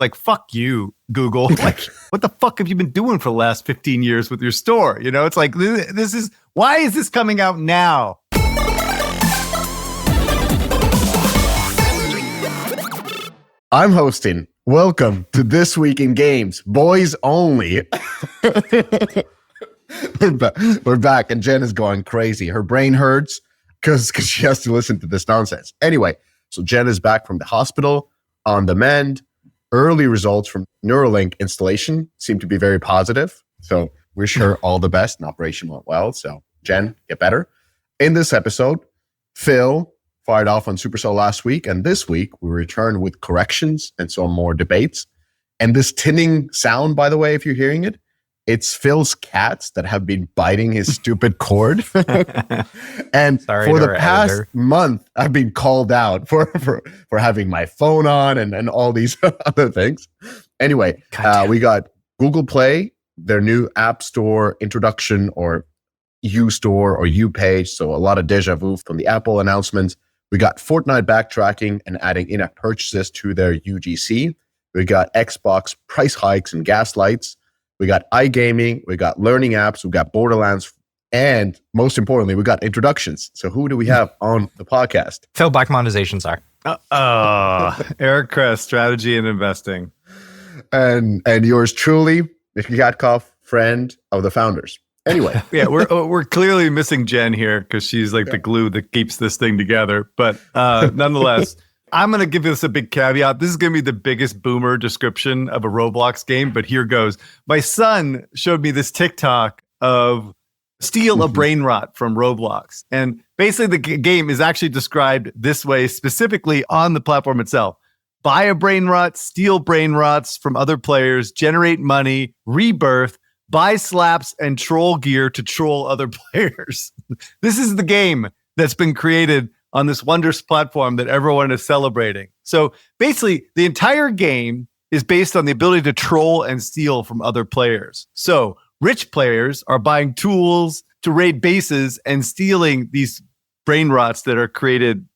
Like, fuck you, Google. Like, what the fuck have you been doing for the last 15 years with your store? You know, it's like, this is, why is this coming out now? I'm hosting. Welcome to This Week in Games. Boys only. We're back, and Jen is going crazy. Her brain hurts because she has to listen to this nonsense. Anyway, so Jen is back from the hospital on the mend. Early results from Neuralink installation seem to be very positive. So wish her all the best. And operation went well. So Jen, get better. In this episode, Phil fired off on Supercell last week. And this week, we return with corrections and some more debates. And this tinning sound, by the way, if you're hearing it, it's Phil's cats that have been biting his stupid cord. And for the past month, I've been called out for having my phone on and all these other things. Anyway, we got Google Play, their new App Store introduction, or U Store or U page. So a lot of deja vu from the Apple announcements. We got Fortnite backtracking and adding in-app purchases to their UGC. We got Xbox price hikes and gaslights. We got iGaming, we got learning apps, we got Borderlands, and most importantly, we got introductions. So who do we have on the podcast? Phil, Black Monetization, sorry. Eric Kress, Strategy and Investing. And yours truly, Mickey Katkoff, friend of the founders. Anyway. Yeah, we're clearly missing Jen here because she's like the glue that keeps this thing together. But nonetheless, I'm going to give this a big caveat. This is going to be the biggest boomer description of a Roblox game, but here goes. My son showed me this TikTok of steal a brain rot from Roblox. And basically the game is actually described this way, specifically on the platform itself. Buy a brain rot, steal brain rots from other players, generate money, rebirth, buy slaps and troll gear to troll other players. This is the game that's been created on this wondrous platform that everyone is celebrating. So basically, the entire game is based on the ability to troll and steal from other players. So rich players are buying tools to raid bases and stealing these brain rots that are created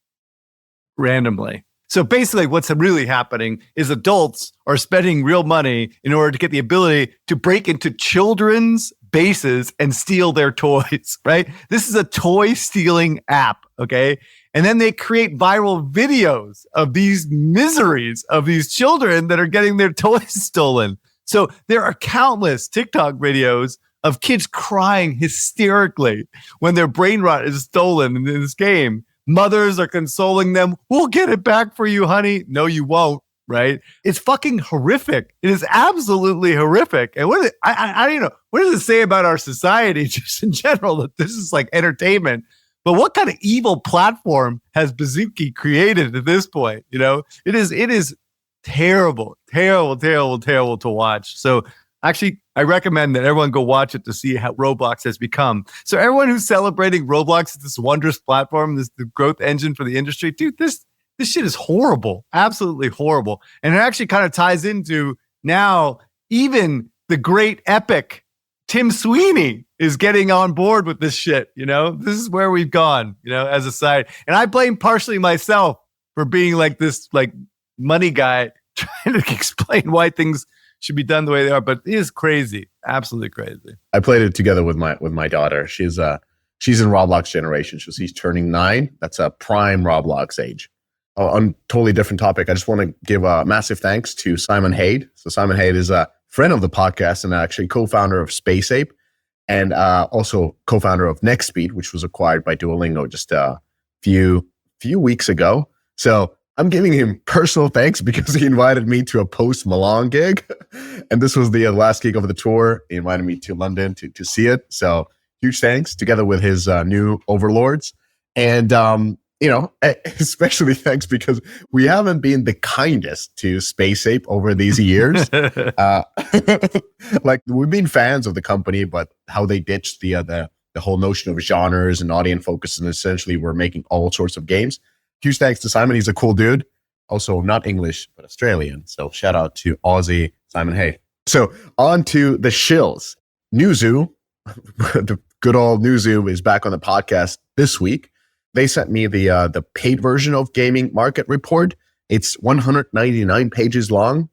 randomly. So basically, what's really happening is adults are spending real money in order to get the ability to break into children's bases and steal their toys, right? This is a toy stealing app, okay? And then they create viral videos of these miseries of these children that are getting their toys stolen. So there are countless TikTok videos of kids crying hysterically when their brain rot is stolen in this game. Mothers are consoling them. We'll get it back for you, honey. No, you won't, right? It's fucking horrific. It is absolutely horrific. And I don't know, what does it say about our society just in general that this is like entertainment? But what kind of evil platform has Bazooki created at this point? You know, it is terrible, terrible, terrible, terrible to watch. So actually, I recommend that everyone go watch it to see how Roblox has become. So everyone who's celebrating Roblox as this wondrous platform, this the growth engine for the industry, dude, this shit is horrible, absolutely horrible. And it actually kind of ties into now even the great epic Tim Sweeney is getting on board with this shit. You know, this is where we've gone, you know, as a side. And I blame partially myself for being like this, like money guy trying to explain why things should be done the way they are. But it is crazy, absolutely crazy. I played it together with my daughter. She's in Roblox generation, so she's turning 9. That's a prime Roblox age. On totally different topic, I just want to give a massive thanks to Simon Haid. So Simon Haid is a friend of the podcast and actually co-founder of Space Ape, and also co-founder of NextSpeed, which was acquired by Duolingo just a few weeks ago. So I'm giving him personal thanks because he invited me to a Post Malone gig, and this was the last gig of the tour. He invited me to London to see it. So huge thanks, together with his new overlords, and you know, especially thanks because we haven't been the kindest to Space Ape over these years. Like, we've been fans of the company, but how they ditched the whole notion of genres and audience focus, and essentially we're making all sorts of games. Huge thanks to Simon. He's a cool dude. Also not English, but Australian. So shout out to Aussie Simon Hay. So on to the shills. Newzoo, the good old Newzoo, is back on the podcast this week. They sent me the paid version of Gaming Market Report. It's 199 pages long,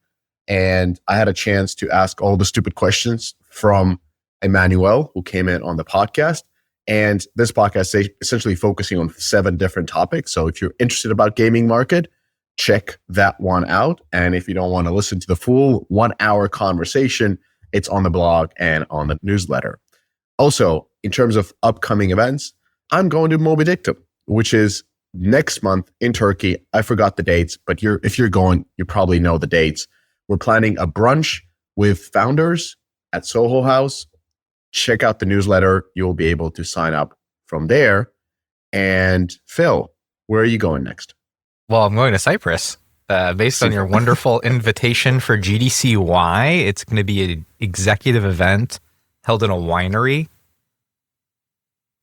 and I had a chance to ask all the stupid questions from Emmanuel, who came in on the podcast. And this podcast is essentially focusing on 7 different topics. So if you're interested about gaming market, check that one out. And if you don't want to listen to the full 1-hour conversation, it's on the blog and on the newsletter. Also, in terms of upcoming events, I'm going to Moby Dictum, which is next month in Turkey. I forgot the dates, but if you're going, you probably know the dates. We're planning a brunch with founders at Soho House. Check out the newsletter. You'll be able to sign up from there. And Phil, where are you going next? Well, I'm going to Cyprus. Based on your wonderful invitation for GDCY, it's going to be an executive event held in a winery.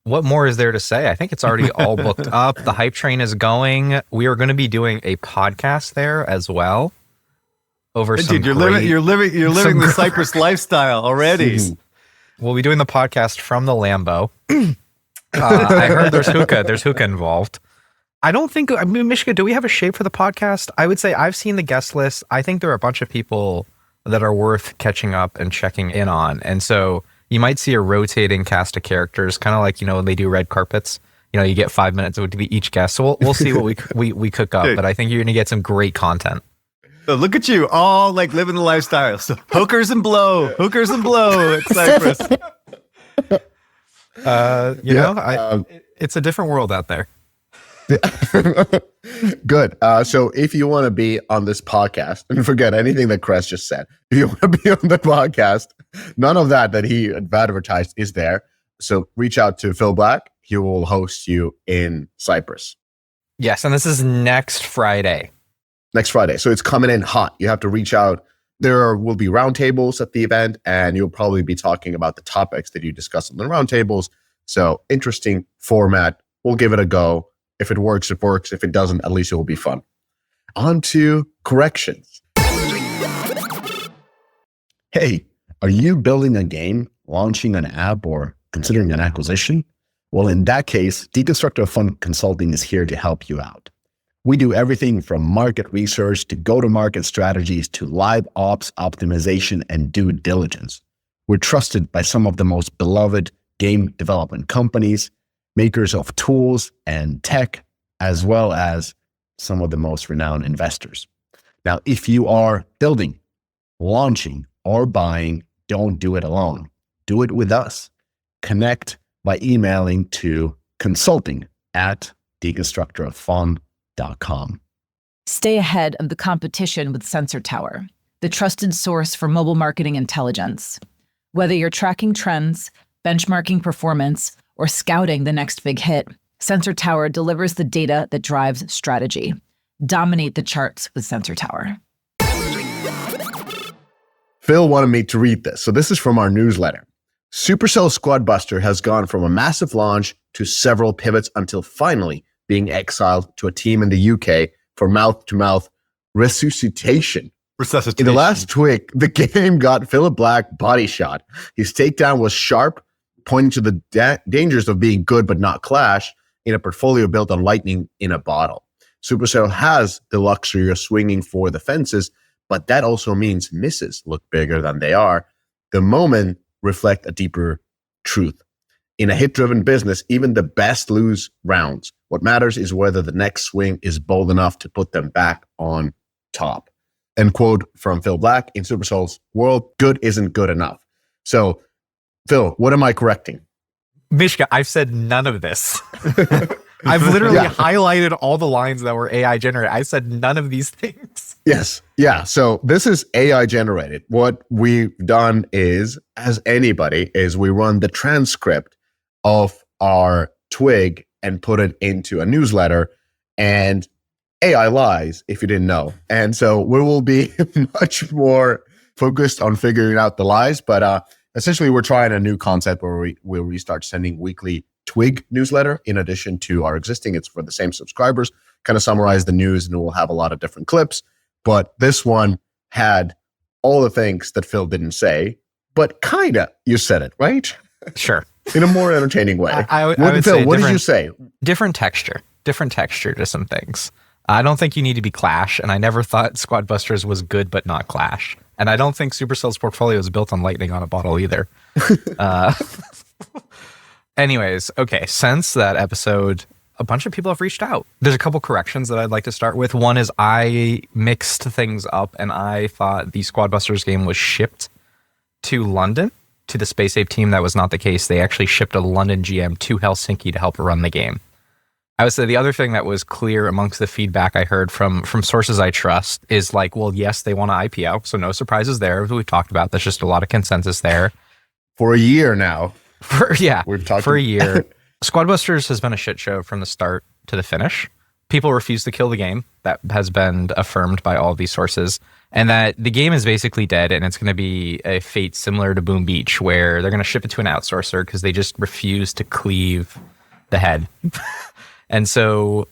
What more is there to say? I think it's already all booked up. The hype train is going. We are going to be doing a podcast there as well. Dude, you're living the Cyprus lifestyle already. We'll be doing the podcast from the Lambo. I heard there's hookah involved. I don't think, Mishka, do we have a shape for the podcast? I would say I've seen the guest list. I think there are a bunch of people that are worth catching up and checking in on. And so you might see a rotating cast of characters, kind of like, when they do red carpets. You get 5 minutes to be each guest. So we'll see what we cook up. But I think you're going to get some great content. So look at you, all like living the lifestyle. So hookers and blow at Cyprus. It's a different world out there. Good. So if you want to be on this podcast, and forget anything that Chris just said, if you want to be on the podcast, none of that he advertised is there. So reach out to Phil Black. He will host you in Cyprus. Yes, and this is next Friday. So it's coming in hot. You have to reach out. There will be roundtables at the event, and you'll probably be talking about the topics that you discuss on the roundtables. So interesting format. We'll give it a go. If it works, it works. If it doesn't, at least it will be fun. On to corrections. Hey, are you building a game, launching an app, or considering an acquisition? Well, in that case, Deconstructor Fund Consulting is here to help you out. We do everything from market research to go-to-market strategies to live ops optimization and due diligence. We're trusted by some of the most beloved game development companies, makers of tools and tech, as well as some of the most renowned investors. Now, if you are building, launching, or buying, don't do it alone. Do it with us. Connect by emailing to consulting@deconstructorofun.com. Stay ahead of the competition with Sensor Tower, the trusted source for mobile marketing intelligence. Whether you're tracking trends, benchmarking performance, or scouting the next big hit, Sensor Tower delivers the data that drives strategy. Dominate the charts with Sensor Tower. Phil wanted me to read this. So this is from our newsletter. Supercell Squad Buster has gone from a massive launch to several pivots until finally being exiled to a team in the UK for mouth-to-mouth resuscitation. In the last TWIG, the game got Philip Black body shot. His takedown was sharp, pointing to the dangers of being good but not Clash in a portfolio built on lightning in a bottle. Supercell has the luxury of swinging for the fences, but that also means misses look bigger than they are. The moment reflect a deeper truth. In a hit-driven business, even the best lose rounds. What matters is whether the next swing is bold enough to put them back on top. End quote from Phil Black. In Supercell's world, good isn't good enough. So, Phil, what am I correcting? Mishka, I've said none of this. I've literally highlighted all the lines that were AI generated. I said none of these things. Yes. Yeah. So this is AI generated. What we've done is, as anybody, is we run the transcript of our TWIG and put it into a newsletter, and AI lies, if you didn't know. And so we will be much more focused on figuring out the lies. But essentially, we're trying a new concept where we'll restart sending weekly TWIG newsletter in addition to our existing. It's for the same subscribers, kind of summarize the news, and we'll have a lot of different clips. But this one had all the things that Phil didn't say, but kind of you said it, right? Sure. In a more entertaining way. I would Phil, say what did you say? Different texture to some things. I don't think you need to be Clash, and I never thought Squad Busters was good but not Clash. And I don't think Supercell's portfolio is built on lightning on a bottle either. Anyways, okay, since that episode, a bunch of people have reached out. There's a couple corrections that I'd like to start with. One is I mixed things up, and I thought the Squad Busters game was shipped to London, to the Space Ape team. That was not the case. They actually shipped a London GM to Helsinki to help run the game. I would say the other thing that was clear amongst the feedback I heard from sources I trust is like, well, yes, they want to IPO, so no surprises there. We've talked about, there's just a lot of consensus there. For a year now. We've talked for a year. Squad Busters has been a shit show from the start to the finish. People refuse to kill the game. That has been affirmed by all of these sources. And that the game is basically dead, and it's going to be a fate similar to Boom Beach, where they're going to ship it to an outsourcer because they just refuse to cleave the head. And so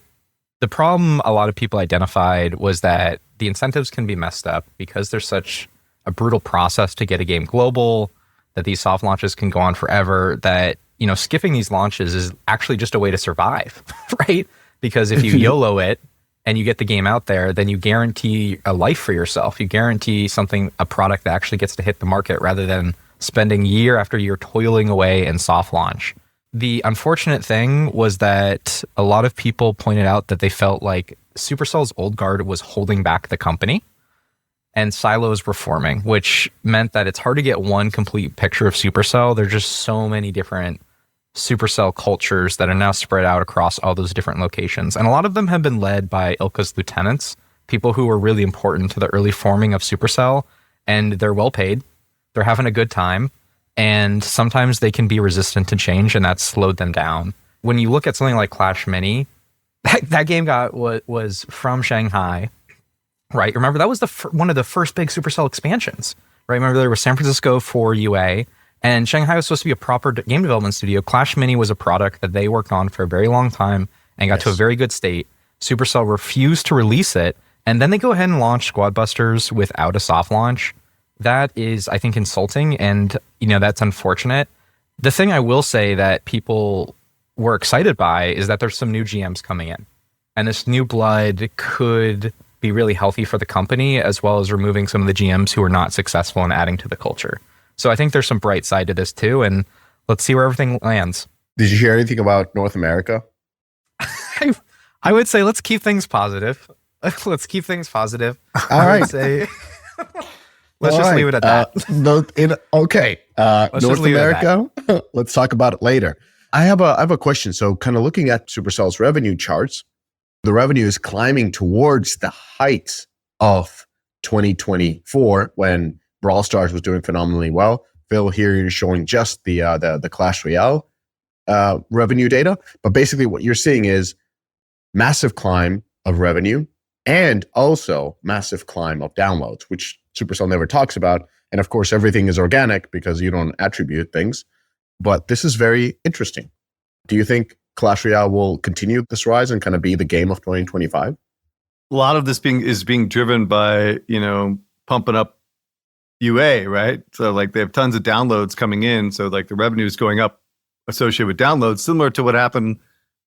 the problem a lot of people identified was that the incentives can be messed up because there's such a brutal process to get a game global, that these soft launches can go on forever, that, you know, skipping these launches is actually just a way to survive, right? Because if you YOLO it and you get the game out there, then you guarantee a life for yourself. You guarantee a product that actually gets to hit the market rather than spending year after year toiling away in soft launch. The unfortunate thing was that a lot of people pointed out that they felt like Supercell's old guard was holding back the company and silos were forming, which meant that it's hard to get one complete picture of Supercell. There's just so many different Supercell cultures that are now spread out across all those different locations. And a lot of them have been led by Ilka's lieutenants, people who were really important to the early forming of Supercell, and they're well paid. They're having a good time. And sometimes they can be resistant to change, and that's slowed them down. When you look at something like Clash Mini, that game was from Shanghai, right? Remember, that was one of the first big Supercell expansions, right? Remember, there was San Francisco for UA, and Shanghai was supposed to be a proper game development studio. Clash Mini was a product that they worked on for a very long time and got to a very good state. Supercell refused to release it, and then they go ahead and launch Squad Busters without a soft launch. That is, I think, insulting, and, you know, that's unfortunate. The thing I will say that people were excited by is that there's some new GMs coming in, and this new blood could be really healthy for the company, as well as removing some of the GMs who are not successful in adding to the culture. So I think there's some bright side to this too, and let's see where everything lands. Did you hear anything about North America? I would say let's keep things positive. Let's keep things positive. All right. Let's just leave it at that. Okay. North America, let's talk about it later. I have a question. So kind of looking at Supercell's revenue charts, the revenue is climbing towards the heights of 2024 when Brawl Stars was doing phenomenally well. Phil here is showing just the Clash Royale revenue data. But basically what you're seeing is massive climb of revenue and also massive climb of downloads, which Supercell never talks about. And of course, everything is organic because you don't attribute things. But this is very interesting. Do you think Clash Royale will continue this rise and kind of be the game of 2025? A lot of this is being driven by, you know, pumping up UA, right? So like they have tons of downloads coming in. So like the revenue is going up associated with downloads, similar to what happened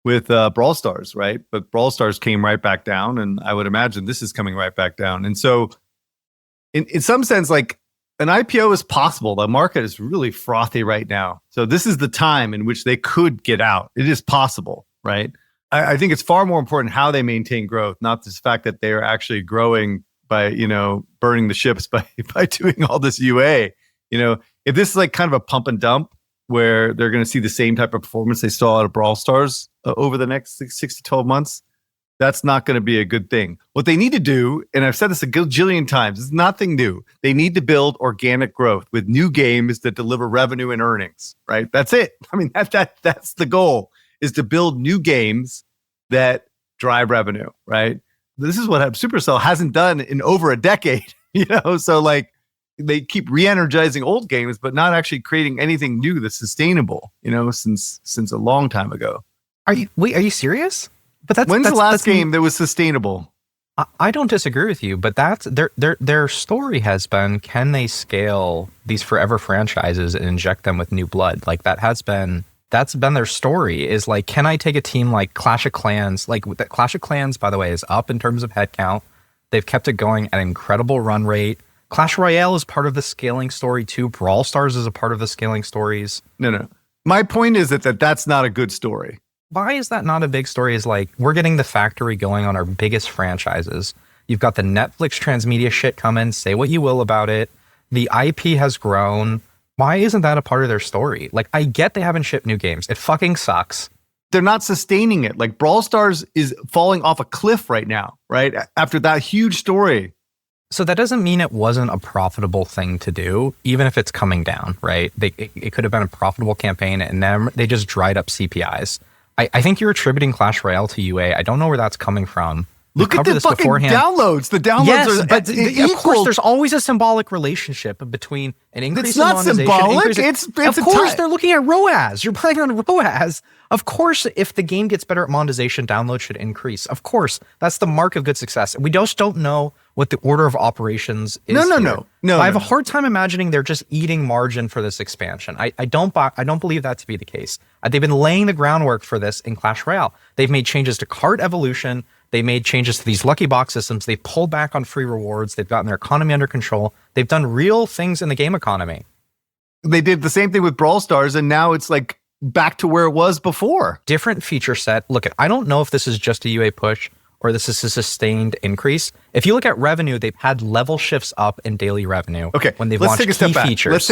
with Brawl Stars, right? But Brawl Stars came right back down, and I would imagine this is coming right back down. And so in some sense, like an IPO is possible. The market is really frothy right now. So this is the time in which they could get out. It is possible, right? I think it's far more important how they maintain growth, not this fact that they are actually growing by, you know, burning the ships by doing all this UA. You know, if this is like kind of a pump and dump where they're going to see the same type of performance they saw out of Brawl Stars over the next 6 to 12 months, that's not going to be a good thing. What they need to do, and I've said this a gajillion times, it's nothing new. They need to build organic growth with new games that deliver revenue and earnings, right? That's it. I mean, that's the goal, is to build new games that drive revenue, right? This is what Supercell hasn't done in over a decade, you know? So like they keep re-energizing old games, but not actually creating anything new that's sustainable, you know, since a long time ago. Are you serious? But when's the last game that was sustainable? I don't disagree with you, but that's their story has been, can they scale these forever franchises and inject them with new blood? Like that has been That's been their story, is like, can I take a team like Clash of Clans? Like, Clash of Clans, by the way, is up in terms of headcount. They've kept it going at an incredible run rate. Clash Royale is part of the scaling story too. Brawl Stars is a part of the scaling stories. No. My point is that that's not a good story. Why is that not a big story? Is like, we're getting the factory going on our biggest franchises. You've got the Netflix transmedia shit coming. Say what you will about it. The IP has grown. Why isn't that a part of their story? Like, I get they haven't shipped new games. It fucking sucks. They're not sustaining it. Like, Brawl Stars is falling off a cliff right now, right? After that huge story. So that doesn't mean it wasn't a profitable thing to do, even if it's coming down, right? It could have been a profitable campaign, and then they just dried up CPIs. I think you're attributing Clash Royale to UA. I don't know where that's coming from. Look at the fucking downloads. The downloads are but of course, there's always a symbolic relationship between an increase in monetization. It's not symbolic. It's of course, they're looking at ROAS. You're playing on ROAS. Of course, if the game gets better at monetization, download should increase. Of course, that's the mark of good success. We just don't know what the order of operations is. No. I have a hard time imagining they're just eating margin for this expansion. I don't believe that to be the case. They've been laying the groundwork for this in Clash Royale. They've made changes to cart evolution. They made changes to these lucky box systems. They've pulled back on free rewards. They've gotten their economy under control. They've done real things in the game economy. They did the same thing with Brawl Stars, and now it's like back to where it was before. Different feature set. Look, I don't know if this is just a UA push or this is a sustained increase. If you look at revenue, they've had level shifts up in daily revenue. Okay, when they've let's launched take a step key back. features.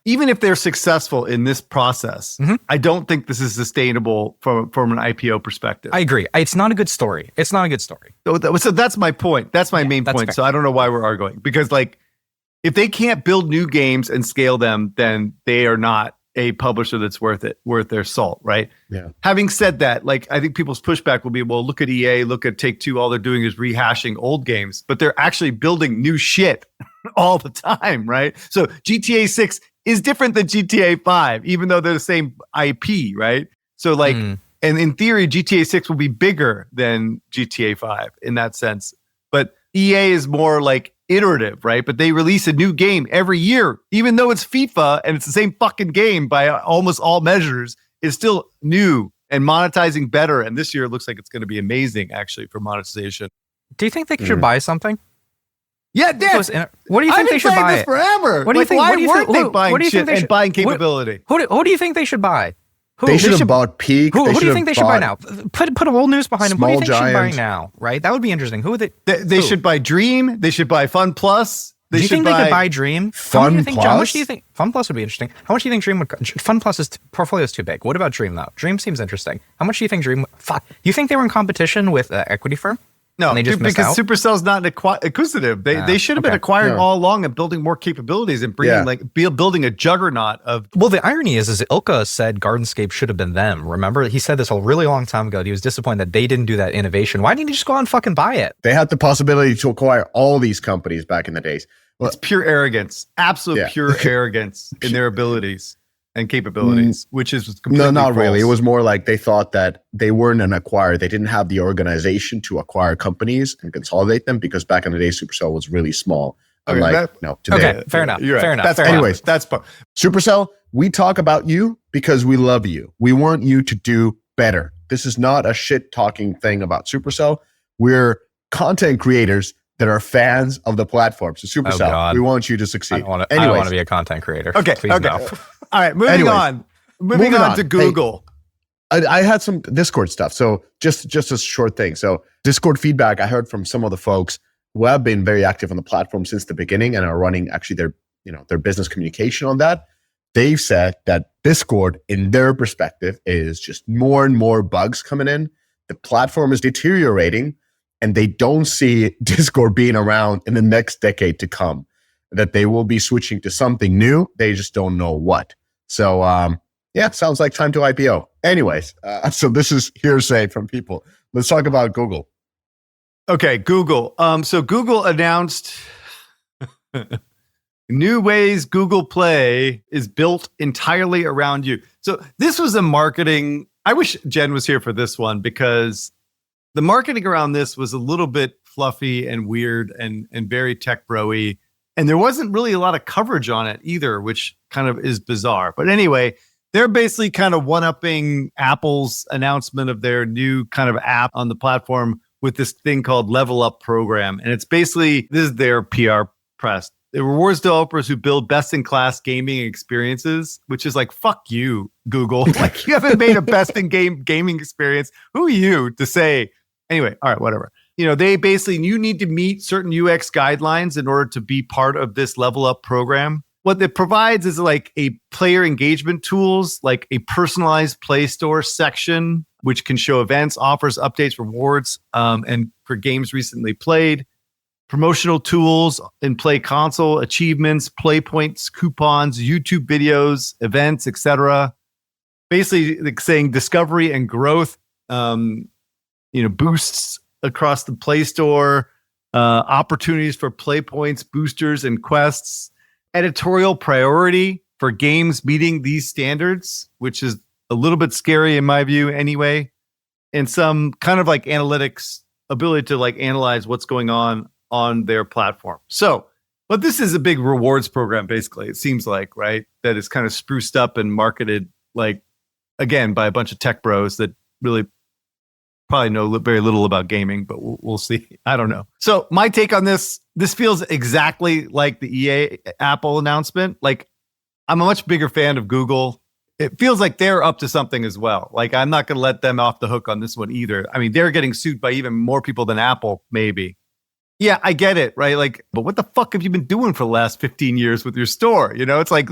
Even if they're successful in this process, I don't think this is sustainable from an IPO perspective. I agree. It's not a good story. It's not a good story. So that's my point. That's my main point. Fair. So I don't know why we're arguing, because like, if they can't build new games and scale them, then they are not a publisher that's worth their salt, right? Yeah. Having said that, like, I think people's pushback will be, well, look at EA, look at Take-Two, all they're doing is rehashing old games, but they're actually building new shit all the time, right? So GTA 6 is different than GTA 5, even though they're the same IP, right? So like, and in theory, GTA 6 will be bigger than GTA 5 in that sense. But EA is more like iterative, right? But they release a new game every year, even though it's FIFA and it's the same fucking game by almost all measures. It's still new and monetizing better. And this year it looks like it's going to be amazing, actually, for monetization. Do you think they should buy something? Yeah, Dan. What do you think they should buy? This forever. What do you think? Why what do you weren't think, they buying shit and buying capability? Who do you think they should buy? They should have bought Peak. Who do you think they should buy now? Put a whole news behind them. Who do you think Small should buy Giant. now? Right? That would be interesting. Who would They should buy Dream. They should buy Fun Plus. Do you think they could buy Dream? Fun How much Plus? do you think? Fun Plus would be interesting. How much do you think Dream would? Fun Plus's portfolio is too big. What about Dream though? Dream seems interesting. How much do you think Dream? You think they were in competition with equity firm? No, And they just missed because out? Supercell's not acquisitive. They should have been okay. acquiring Yeah. all along and building more capabilities and bringing building a juggernaut of. Well, the irony is Ilka said Gardenscape should have been them. Remember, he said this a really long time ago. He was disappointed that they didn't do that innovation. Why didn't he just go out and fucking buy it? They had the possibility to acquire all these companies back in the days. It's pure arrogance, absolute pure arrogance in their abilities and capabilities, which is completely No, not false. really. It was more like they thought that they weren't an acquirer. They didn't have the organization to acquire companies and consolidate them, because back in the day, Supercell was really small. Okay, Unlike today. Okay, fair enough. You're right. Fair enough. That's fair anyways. enough. That's part. Supercell, we talk about you because we love you. We want you to do better. This is not a shit talking thing about Supercell. We're content creators that are fans of the platform. So Supercell, God. we want you to succeed. I don't want Anyways, to be a content creator. Okay. Please okay. no. All right. Moving Anyways. on. Moving on to Google. I had some Discord stuff. So just a short thing. So Discord feedback, I heard from some of the folks who have been very active on the platform since the beginning and are running actually their business communication on that. They've said that Discord, in their perspective, is just more and more bugs coming in. The platform is deteriorating, and they don't see Discord being around in the next decade to come. That they will be switching to something new. They just don't know what. So, sounds like time to IPO. Anyways, so this is hearsay from people. Let's talk about Google. Okay, Google. So Google announced new ways Google Play is built entirely around you. So this was a marketing. I wish Jen was here for this one, because the marketing around this was a little bit fluffy and weird and very tech bro-y. And there wasn't really a lot of coverage on it either, which kind of is bizarre. But anyway, They're basically kind of one-upping Apple's announcement of their new kind of app on the platform with this thing called Level Up Program. And it's basically, this is their PR press. It rewards developers who build best-in-class gaming experiences, which is like, fuck you, Google. Like, you haven't made a best-in-gaming experience. Who are you to say? Anyway, all right, whatever. They basically, you need to meet certain UX guidelines in order to be part of this Level Up program. What it provides is like a player engagement tools, like a personalized Play Store section, which can show events, offers, updates, rewards, and for games recently played. Promotional tools in Play Console, achievements, play points, coupons, YouTube videos, events, etc. Basically, like saying discovery and growth, boosts across the Play Store, opportunities for play points, boosters, and quests. Editorial priority for games meeting these standards, which is a little bit scary in my view anyway, and some kind of like analytics ability to like analyze what's going on their platform. So, but this is a big rewards program, basically, it seems like, right? That is kind of spruced up and marketed, like, again, by a bunch of tech bros that really probably know very little about gaming, but we'll see. I don't know. So my take on this feels exactly like the EA Apple announcement. Like, I'm a much bigger fan of Google. It feels like they're up to something as well. Like, I'm not going to let them off the hook on this one either. I mean, they're getting sued by even more people than Apple, maybe. Yeah, I get it, right? Like, but what the fuck have you been doing for the last 15 years with your store? It's like,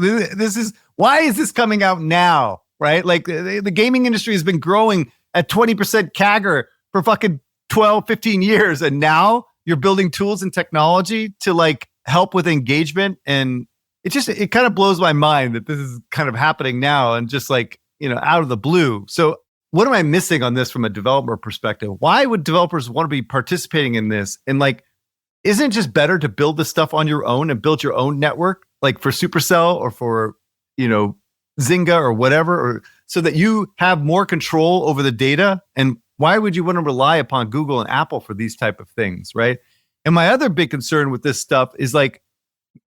why is this coming out now, right? Like, the gaming industry has been growing at 20% CAGR for fucking 12, 15 years. And now you're building tools and technology to like help with engagement. And it kind of blows my mind that this is kind of happening now and just like, out of the blue. So what am I missing on this from a developer perspective? Why would developers want to be participating in this? And like, isn't it just better to build this stuff on your own and build your own network, like for Supercell or for, Zynga or whatever, or so that you have more control over the data? And why would you want to rely upon Google and Apple for these type of things, right? And my other big concern with this stuff is like,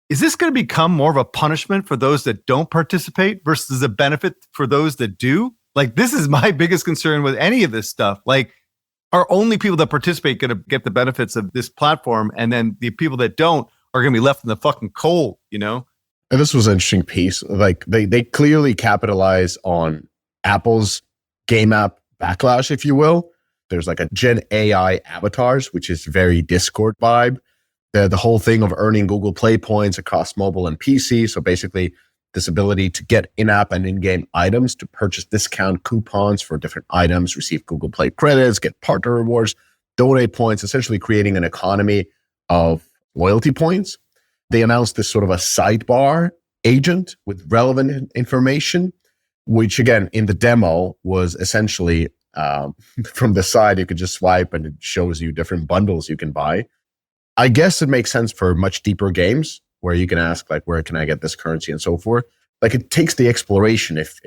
is this going to become more of a punishment for those that don't participate versus a benefit for those that do? Like, this is my biggest concern with any of this stuff. Like, are only people that participate going to get the benefits of this platform, and then the people that don't are going to be left in the fucking cold, And this was an interesting piece. Like, they clearly capitalize on Apple's game app backlash, if you will. There's like a Gen AI avatars, which is very Discord vibe. The whole thing of earning Google Play points across mobile and PC. So basically, this ability to get in-app and in-game items, to purchase discount coupons for different items, receive Google Play credits, get partner rewards, donate points, essentially creating an economy of loyalty points. They announced this sort of a sidebar agent with relevant information, which again, in the demo was essentially from the side, you could just swipe and it shows you different bundles you can buy. I guess it makes sense for much deeper games where you can ask, like, where can I get this currency and so forth. Like, it takes the exploration if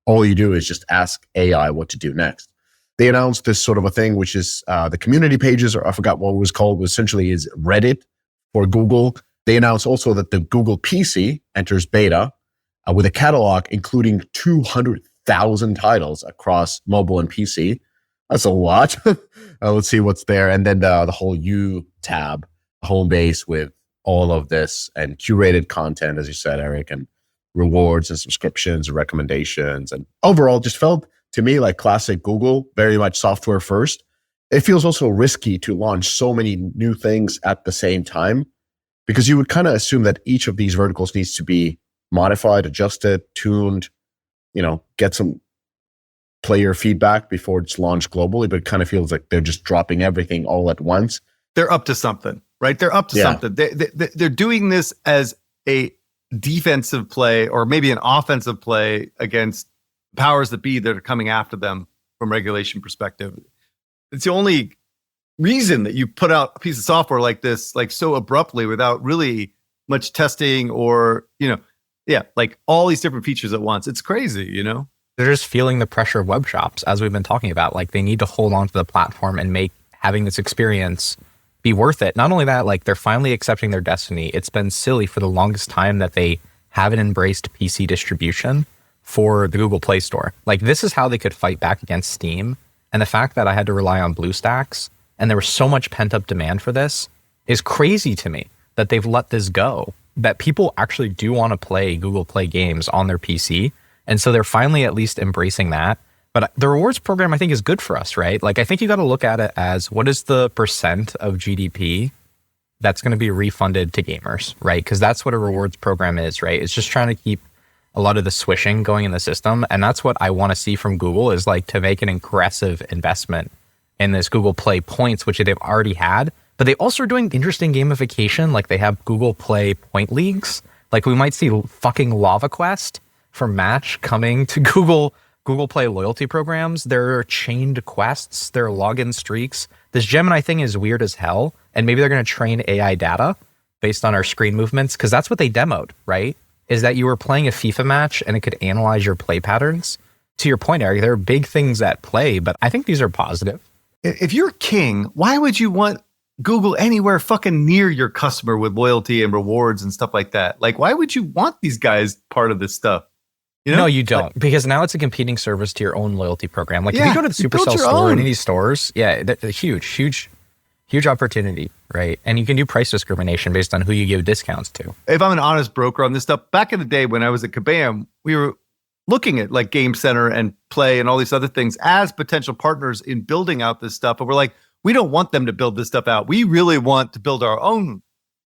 all you do is just ask AI what to do next. They announced this sort of a thing, which is the community pages, or I forgot what it was called, was essentially is Reddit for Google. They announced also that the Google PC enters beta with a catalog including 200,000 titles across mobile and PC. That's a lot. Let's see what's there. And then the whole U tab, home base with all of this and curated content, as you said, Eric, and rewards and subscriptions and recommendations. And overall, just felt to me like classic Google, very much software first. It feels also risky to launch so many new things at the same time, because you would kind of assume that each of these verticals needs to be modified, adjusted, tuned, get some player feedback before it's launched globally. But it kind of feels like they're just dropping everything all at once. They're up to something, right? They're up to something. They're doing this as a defensive play or maybe an offensive play against powers that be that are coming after them from regulation perspective. It's the only reason that you put out a piece of software like this, like so abruptly without really much testing or, like all these different features at once. It's crazy, They're just feeling the pressure of web shops, as we've been talking about. Like, they need to hold on to the platform and make having this experience be worth it. Not only that, like, they're finally accepting their destiny. It's been silly for the longest time that they haven't embraced PC distribution for the Google Play Store. Like, this is how they could fight back against Steam. And the fact that I had to rely on BlueStacks and there was so much pent up demand for this is crazy to me, that they've let this go, that people actually do want to play Google Play games on their PC. And so they're finally at least embracing that. But the rewards program, I think, is good for us, right? Like, I think you got to look at it as, what is the percent of GDP that's going to be refunded to gamers, right? Because that's what a rewards program is, right? It's just trying to keep a lot of the swishing going in the system. And that's what I want to see from Google, is like to make an aggressive investment in this Google Play points, which they've already had. But they also are doing interesting gamification. Like, they have Google Play point leagues. Like, we might see fucking Lava Quest for Match coming to Google Play loyalty programs. There are chained quests, there are login streaks. This Gemini thing is weird as hell. And maybe they're going to train AI data based on our screen movements, because that's what they demoed, right? Is that you were playing a FIFA match and it could analyze your play patterns. To your point, Eric, there are big things at play, but I think these are positive. If you're king, why would you want Google anywhere fucking near your customer with loyalty and rewards and stuff like that? Like, why would you want these guys part of this stuff? You know? No, you don't, because now it's a competing service to your own loyalty program. Like, if you go to the you built Supercell your store, own. any of these stores, they're huge opportunity, right? And you can do price discrimination based on who you give discounts to. If I'm an honest broker on this stuff, back in the day when I was at Kabam, we were looking at like Game Center and Play and all these other things as potential partners in building out this stuff. But we're like, we don't want them to build this stuff out. We really want to build our own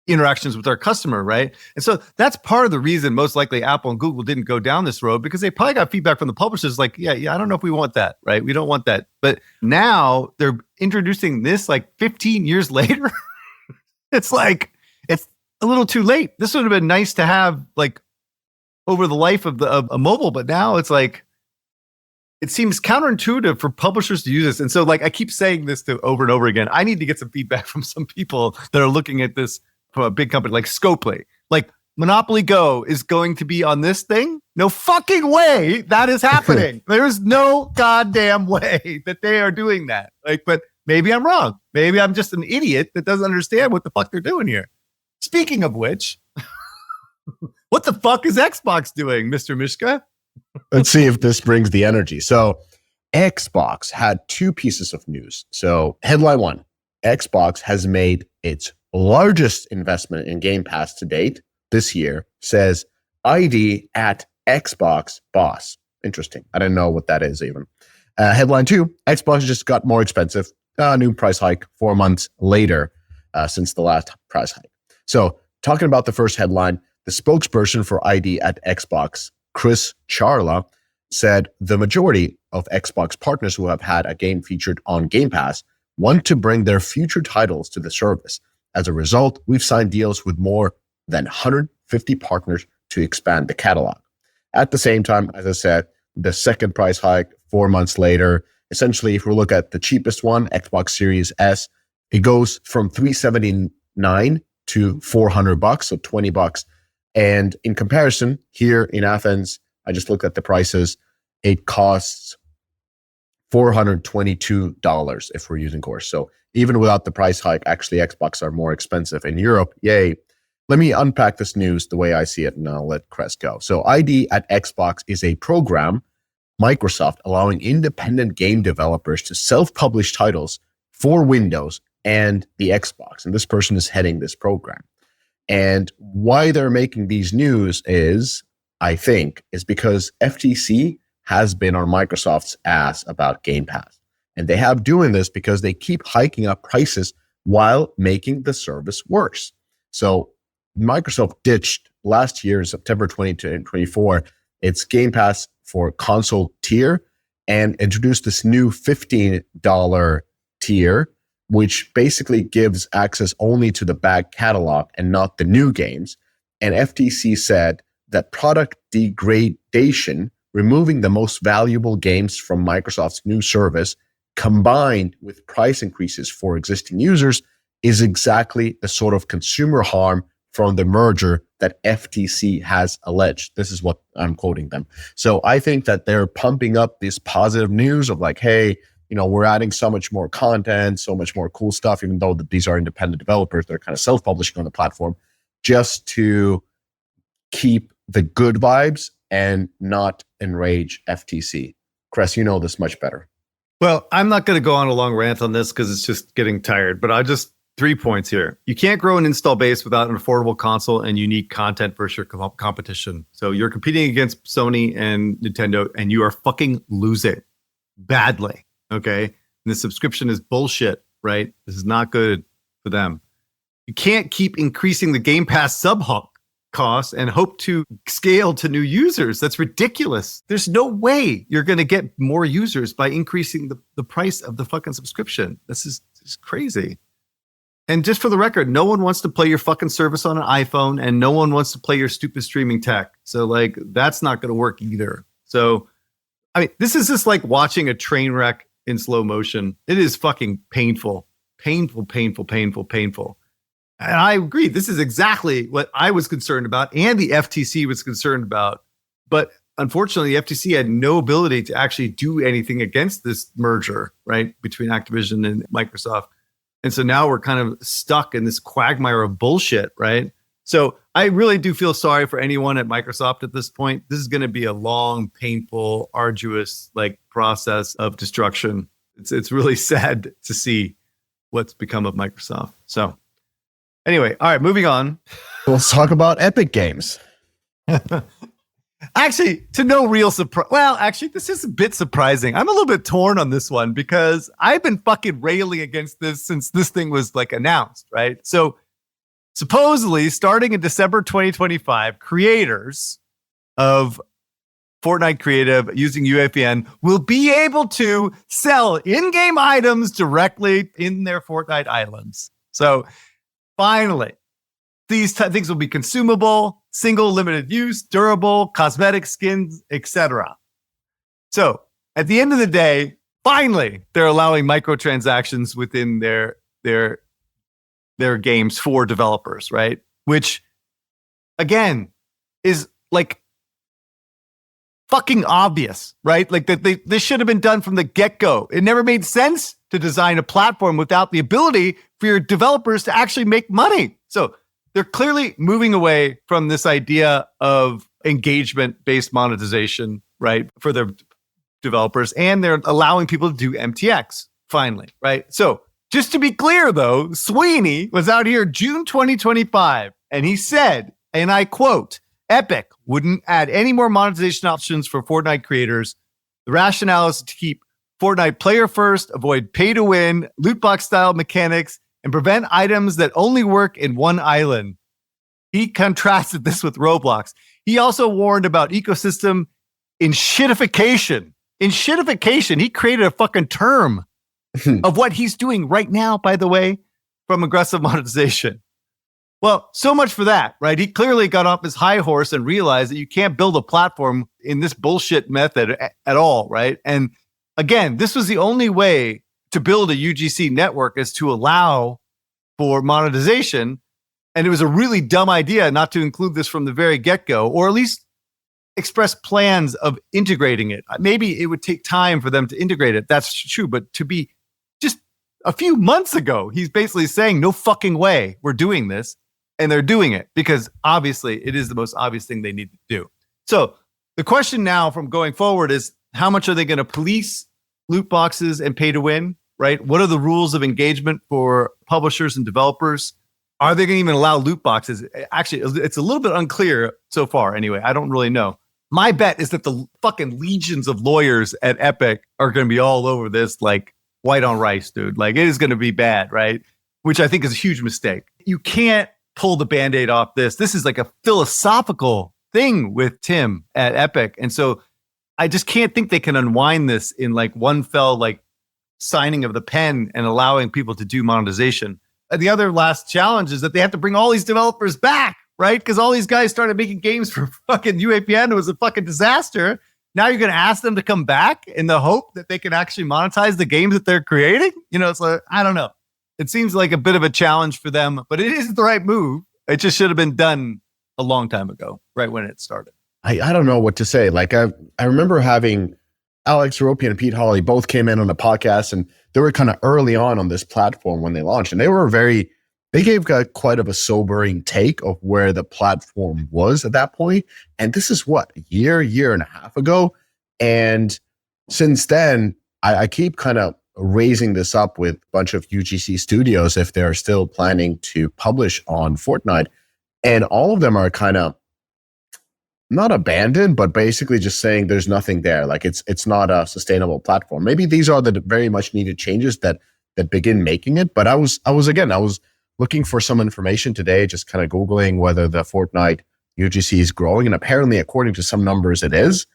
interactions with our customer, right? And so that's part of the reason most likely Apple and Google didn't go down this road, because they probably got feedback from the publishers like, yeah, I don't know if we want that, right? We don't want that. But now they're introducing this like 15 years later. It's like, it's a little too late. This would have been nice to have like over the life of a mobile, but now it's like, it seems counterintuitive for publishers to use this. And so like, I keep saying this over and over again, I need to get some feedback from some people that are looking at this from a big company like Scopely. Like, Monopoly Go is going to be on this thing? No fucking way that is happening. There's no goddamn way that they are doing that. Like, but maybe I'm wrong. Maybe I'm just an idiot that doesn't understand what the fuck they're doing here. Speaking of which, what the fuck is Xbox doing, Mr. Mishka? Let's see if this brings the energy. So Xbox had two pieces of news. So headline one, Xbox has made its largest investment in Game Pass to date this year, says ID at Xbox boss. Interesting. I didn't know what that is even. Headline two, Xbox just got more expensive. New price hike 4 months later since the last price hike. So talking about the first headline, the spokesperson for ID at Xbox, Chris Charla, said the majority of Xbox partners who have had a game featured on Game Pass want to bring their future titles to the service. As a result, we've signed deals with more than 150 partners to expand the catalog. At the same time, as I said, the second price hike 4 months later, essentially, if we look at the cheapest one, Xbox Series S, it goes from $379 to $400, so $20. And in comparison, here in Athens, I just looked at the prices. It costs $422 if we're using Course. So even without the price hike, actually Xbox are more expensive. In Europe, yay. Let me unpack this news the way I see it, and I'll let Crest go. So ID at Xbox is a program, Microsoft allowing independent game developers to self-publish titles for Windows and the Xbox. And this person is heading this program. And why they're making these news is, I think, is because FTC has been on Microsoft's ass about Game Pass. And they have doing this because they keep hiking up prices while making the service worse. So Microsoft ditched last year, September 2024, its Game Pass for console tier and introduced this new $15 tier, which basically gives access only to the back catalog and not the new games. And FTC said that product degradation, removing the most valuable games from Microsoft's new service, combined with price increases for existing users, is exactly the sort of consumer harm from the merger that FTC has alleged. This is what I'm quoting them. So I think that they're pumping up this positive news of like, hey, we're adding so much more content, so much more cool stuff, even though these are independent developers, they're kind of self-publishing on the platform, just to keep the good vibes and not enrage FTC? Chris, you know this much better. Well, I'm not going to go on a long rant on this because it's just getting tired, but 3 points here. You can't grow an install base without an affordable console and unique content versus your competition. So you're competing against Sony and Nintendo, and you are fucking losing badly, okay? And the subscription is bullshit, right? This is not good for them. You can't keep increasing the Game Pass costs and hope to scale to new users. That's ridiculous. There's no way you're going to get more users by increasing the price of the fucking subscription. This is crazy. And just for the record, no one wants to play your fucking service on an iPhone, and no one wants to play your stupid streaming tech. So like, that's not going to work either. So, I mean, this is just like watching a train wreck in slow motion. It is fucking painful. Painful. And I agree. This is exactly what I was concerned about and the FTC was concerned about. But unfortunately, the FTC had no ability to actually do anything against this merger, right, between Activision and Microsoft. And so now we're kind of stuck in this quagmire of bullshit, right? So I really do feel sorry for anyone at Microsoft at this point. This is going to be a long, painful, arduous like process of destruction. It's really sad to see what's become of Microsoft. So anyway, all right, moving on. Let's talk about Epic Games. Actually, to no real surprise. Well, actually, this is a bit surprising. I'm a little bit torn on this one because I've been fucking railing against this since this thing was like announced, right? So supposedly, starting in December 2025, creators of Fortnite Creative using UAPN will be able to sell in-game items directly in their Fortnite islands. So finally, these things will be consumable, single limited use, durable, cosmetic, skins, etc. So at the end of the day, finally, they're allowing microtransactions within their games for developers, right? Which, again, is like fucking obvious, right? Like that this should have been done from the get-go. It never made sense to design a platform without the ability for your developers to actually make money. So they're clearly moving away from this idea of engagement-based monetization, right, for their developers, and they're allowing people to do MTX finally, right? So just to be clear, though, Sweeney was out here June 2025, and he said, and I quote, Epic wouldn't add any more monetization options for Fortnite creators. The rationale is to keep Fortnite player first, avoid pay-to-win, loot box-style mechanics, and prevent items that only work in one island. He contrasted this with Roblox. He also warned about ecosystem shitification. In shitification, he created a fucking term of what he's doing right now, by the way, from aggressive monetization. Well, so much for that, right? He clearly got off his high horse and realized that you can't build a platform in this bullshit method at all, right? And again, this was the only way to build a UGC network is to allow for monetization. And it was a really dumb idea not to include this from the very get-go, or at least express plans of integrating it. Maybe it would take time for them to integrate it. That's true. But to be just a few months ago, he's basically saying, no fucking way we're doing this. And they're doing it because obviously it is the most obvious thing they need to do. So the question now from going forward is, how much are they going to police loot boxes and pay to win, right? What are the rules of engagement for publishers and developers? Are they going to even allow loot boxes? Actually, it's a little bit unclear so far anyway. I don't really know. My bet is that the fucking legions of lawyers at Epic are going to be all over this like white on rice, dude. Like it is going to be bad, right? Which I think is a huge mistake. You can't pull the Band-Aid off this. This is like a philosophical thing with Tim at Epic. And so I just can't think they can unwind this in like one fell like signing of the pen and allowing people to do monetization. And the other last challenge is that they have to bring all these developers back, right? Because all these guys started making games for fucking UAPN. It was a fucking disaster. Now you're going to ask them to come back in the hope that they can actually monetize the games that they're creating? You know, it's like, I don't know. It seems like a bit of a challenge for them, but it is the right move. It just should have been done a long time ago, right when it started. I don't know what to say. Like I remember having Alex Ropian and Pete Hawley both came in on the podcast, and they were kind of early on this platform when they launched, and they were very they gave quite of a sobering take of where the platform was at that point. And this is what, a year and a half ago. And since then, I keep kind of raising this up with a bunch of UGC studios if they're still planning to publish on Fortnite. And all of them are kind of not abandoned, but basically just saying there's nothing there. Like it's not a sustainable platform. Maybe these are the very much needed changes that begin making it. But I was looking for some information today, just kind of Googling whether the Fortnite UGC is growing. And apparently, according to some numbers, it is.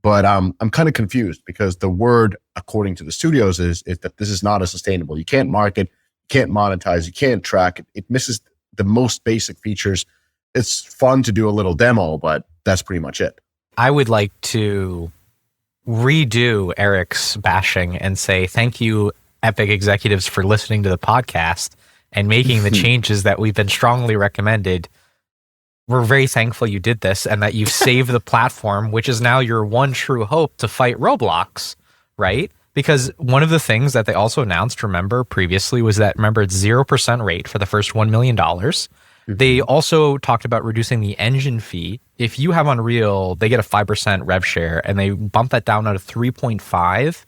But I'm kind of confused because the word, according to the studios, is that this is not a sustainable. You can't market, you can't monetize, you can't track. It misses the most basic features. It's fun to do a little demo, but that's pretty much it. I would like to redo Eric's bashing and say thank you, Epic executives, for listening to the podcast and making the changes that we've been strongly recommended. We're very thankful you did this and that you've saved the platform, which is now your one true hope to fight Roblox, right? Because one of the things that they also announced, remember, previously was that, remember, it's 0% rate for the first $1 million. They also talked about reducing the engine fee. If you have Unreal, they get a 5% rev share, and they bump that down to 3.5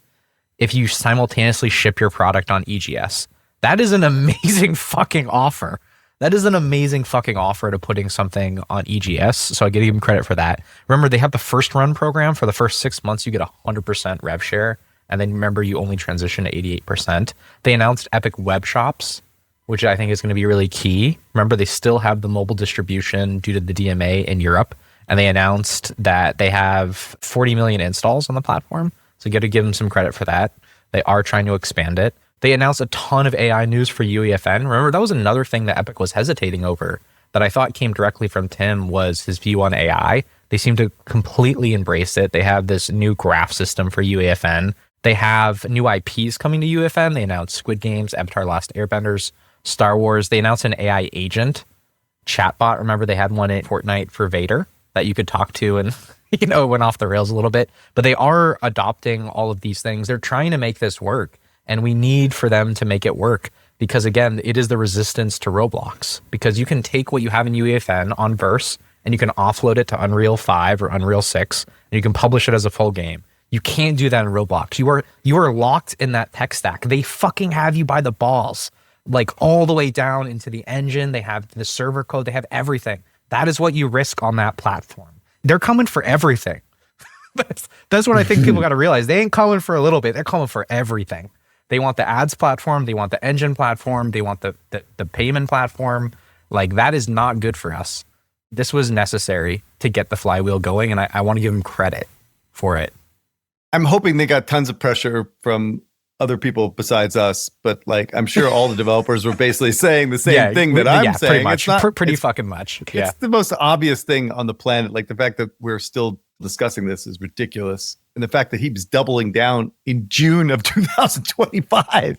if you simultaneously ship your product on EGS. That is an amazing fucking offer. That is an amazing fucking offer to putting something on EGS. So I give them credit for that. Remember, they have the first run program. For the first 6 months, you get 100% rev share. And then remember, you only transition to 88%. They announced Epic Web Shops, which I think is going to be really key. Remember, they still have the mobile distribution due to the DMA in Europe. And they announced that they have 40 million installs on the platform. So you got to give them some credit for that. They are trying to expand it. They announced a ton of AI news for UEFN. Remember, that was another thing that Epic was hesitating over that I thought came directly from Tim, was his view on AI. They seem to completely embrace it. They have this new graph system for UEFN. They have new IPs coming to UEFN. They announced Squid Games, Avatar Last Airbenders, Star Wars. They announced an AI agent chatbot. Remember, they had one in Fortnite for Vader that you could talk to, and it went off the rails a little bit. But they are adopting all of these things. They're trying to make this work. And we need for them to make it work because, again, it is the resistance to Roblox. Because you can take what you have in UEFN on Verse and you can offload it to Unreal 5 or Unreal 6 and you can publish it as a full game. You can't do that in Roblox. You are locked in that tech stack. They fucking have you by the balls, like all the way down into the engine. They have the server code. They have everything. That is what you risk on that platform. They're coming for everything. That's what I think people got to realize. They ain't coming for a little bit. They're coming for everything. They want the ads platform. They want the engine platform. They want the payment platform. Like, that is not good for us. This was necessary to get the flywheel going, and I want to give them credit for it. I'm hoping they got tons of pressure from other people besides us, but like, I'm sure all the developers were basically saying the same thing that I'm saying. Pretty much. It's fucking much. It's the most obvious thing on the planet. Like, the fact that we're still discussing this is ridiculous. And the fact that he was doubling down in June of 2025,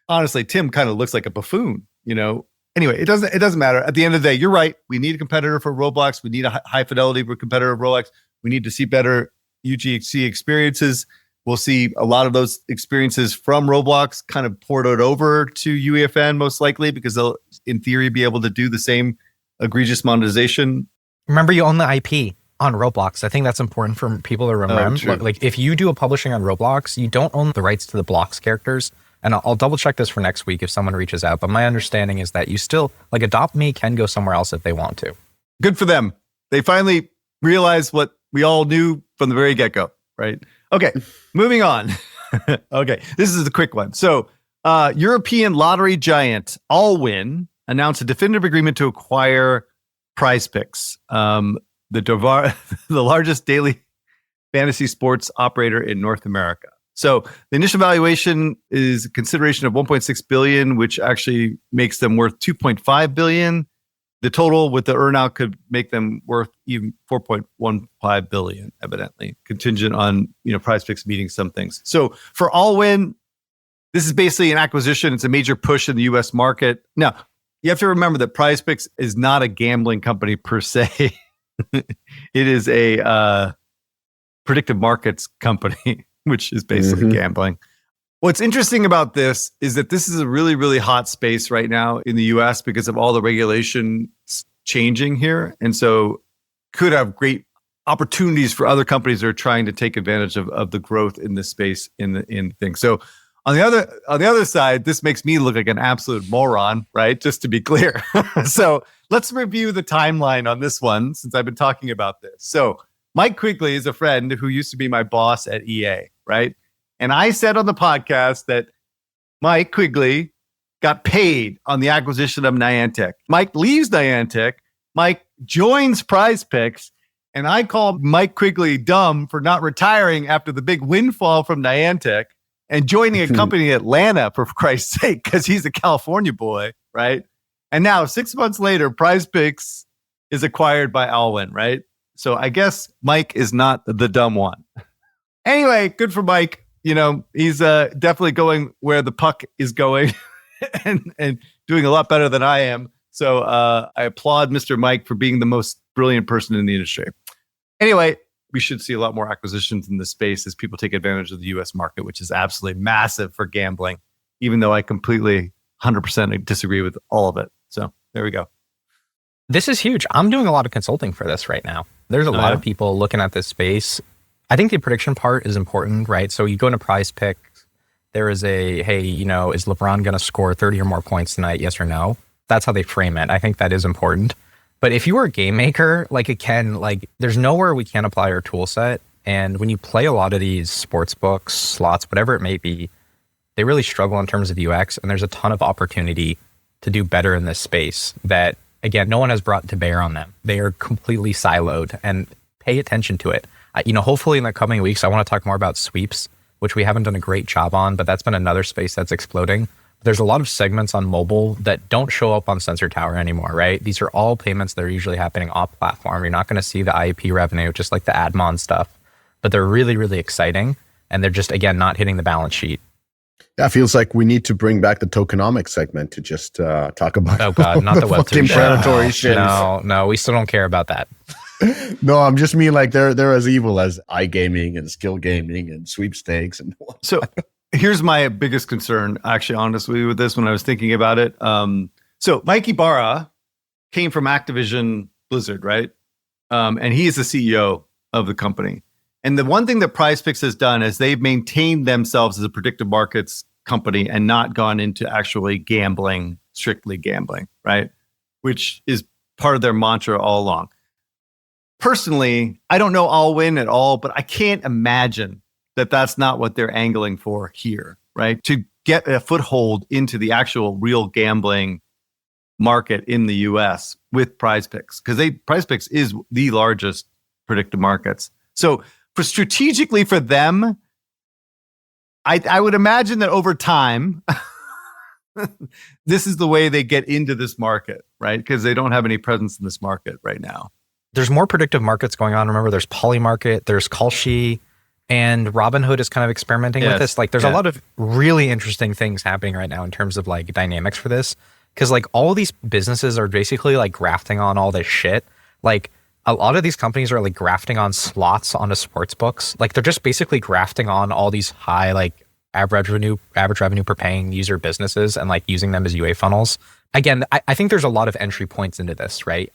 honestly, Tim kind of looks like a buffoon, Anyway, it doesn't matter. At the end of the day, you're right. We need a competitor for Roblox. We need a high fidelity competitor for Roblox. We need to see better UGC experiences. We'll see a lot of those experiences from Roblox kind of ported over to UEFN, most likely, because they'll, in theory, be able to do the same egregious monetization. Remember, you own the IP on Roblox. I think that's important for people to remember. Like, if you do a publishing on Roblox, you don't own the rights to the blocks characters. And I'll double check this for next week if someone reaches out. But my understanding is that you still, like, Adopt Me can go somewhere else if they want to. Good for them. They finally realized what we all knew from the very get-go, right? Okay, moving on. Okay, this is a quick one. So, European lottery giant Allwyn announced a definitive agreement to acquire PrizePicks, the largest daily fantasy sports operator in North America. So the initial valuation is a consideration of $1.6 billion, which actually makes them worth $2.5 billion. The total with the earnout could make them worth even $4.15 billion, evidently, contingent on PrizePicks meeting some things. So for Allwyn, this is basically an acquisition. It's a major push in the U.S. market. Now, you have to remember that PrizePicks is not a gambling company per se. It is a predictive markets company, which is basically gambling. What's interesting about this is that this is a really, really hot space right now in the US because of all the regulations changing here. And so could have great opportunities for other companies that are trying to take advantage of the growth in this space in things. So on the other side, this makes me look like an absolute moron, right? Just to be clear. So let's review the timeline on this one since I've been talking about this. So Mike Quigley is a friend who used to be my boss at EA, right? And I said on the podcast that Mike Quigley got paid on the acquisition of Niantic. Mike leaves Niantic. Mike joins Prize Picks. And I called Mike Quigley dumb for not retiring after the big windfall from Niantic and joining a company in Atlanta, for Christ's sake, because he's a California boy, right? And now 6 months later, Prize Picks is acquired by Alwyn, right? So I guess Mike is not the dumb one. Anyway, good for Mike. You know, he's definitely going where the puck is going and doing a lot better than I am. So I applaud Mr. Mike for being the most brilliant person in the industry. Anyway, we should see a lot more acquisitions in this space as people take advantage of the US market, which is absolutely massive for gambling, even though I completely 100% disagree with all of it. So there we go. This is huge. I'm doing a lot of consulting for this right now. There's a lot of people looking at this space. I think the prediction part is important, right? So you go into Prize Picks, there is a, hey, you know, is LeBron going to score 30 or more points tonight? Yes or no? That's how they frame it. I think that is important. But if you are a game maker, there's nowhere we can't apply our tool set. And when you play a lot of these sports books, slots, whatever it may be, they really struggle in terms of UX. And there's a ton of opportunity to do better in this space that, again, no one has brought to bear on them. They are completely siloed, and pay attention to it. Hopefully in the coming weeks, I want to talk more about sweeps, which we haven't done a great job on, but that's been another space that's exploding. There's a lot of segments on mobile that don't show up on Sensor Tower anymore, right? These are all payments that are usually happening off platform. You're not going to see the IAP revenue, just like the AdMon stuff, but they're really, really exciting. And they're just, again, not hitting the balance sheet. Yeah, it feels like we need to bring back the tokenomics segment to just talk about. Oh God, not the Web3 fucking predatory shit. No, we still don't care about that. No, I'm just mean like they're as evil as iGaming and skill gaming and sweepstakes and whatnot. So here's my biggest concern, actually, honestly, with this when I was thinking about it. So Mike Ibarra came from Activision Blizzard, right? And he is the CEO of the company. And the one thing that Prize Picks has done is they've maintained themselves as a predictive markets company and not gone into actually gambling, strictly gambling, right? Which is part of their mantra all along. Personally, I don't know I'll win at all, but I can't imagine that that's not what they're angling for here, right? To get a foothold into the actual real gambling market in the US with Prize Picks, because Prize Picks is the largest predictive markets. So strategically for them, I would imagine that over time, this is the way they get into this market, right? Because they don't have any presence in this market right now. There's more predictive markets going on. Remember, there's Polymarket, there's Kalshi, and Robinhood is kind of experimenting with this. Like, there's a lot of really interesting things happening right now in terms of like dynamics for this. Because like all of these businesses are basically like grafting on all this shit. Like a lot of these companies are like grafting on slots onto sports books. Like they're just basically grafting on all these high like average revenue per paying user businesses and like using them as UA funnels. Again, I think there's a lot of entry points into this, right?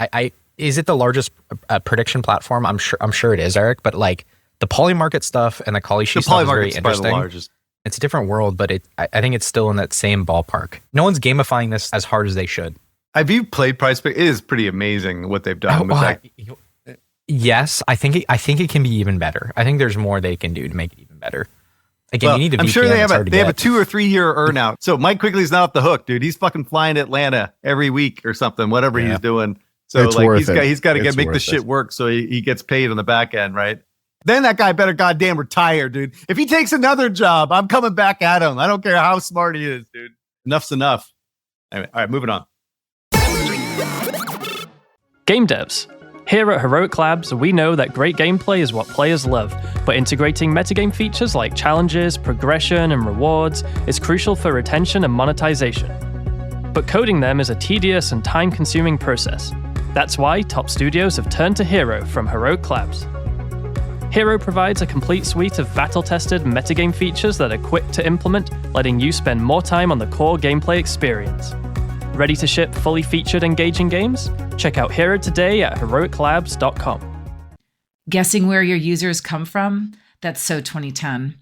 Is it the largest prediction platform? I'm sure it is, Eric. But like the Polymarket stuff and the Kalshi stuff is very interesting. It's a different world, but I think it's still in that same ballpark. No one's gamifying this as hard as they should. Have you played Prize Picks? It is pretty amazing what they've done. Yes, I think it can be even better. I think there's more they can do to make it even better. Again, you need to. I'm sure they have a 2 or 3 year earn out. So Mike Quigley's not off the hook, dude. He's fucking flying to Atlanta every week or something, whatever he's doing. So it's like he's got to make the shit work so he gets paid on the back end, right? Then that guy better goddamn retire, dude. If he takes another job, I'm coming back at him. I don't care how smart he is, dude. Enough's enough. Anyway, all right, moving on. Game devs. Here at Heroic Labs, we know that great gameplay is what players love, but integrating metagame features like challenges, progression, and rewards is crucial for retention and monetization. But coding them is a tedious and time-consuming process. That's why top studios have turned to Hero from Heroic Labs. Hero provides a complete suite of battle-tested metagame features that are quick to implement, letting you spend more time on the core gameplay experience. Ready to ship fully featured, engaging games? Check out Hero today at heroiclabs.com. Guessing where your users come from? That's so 2010.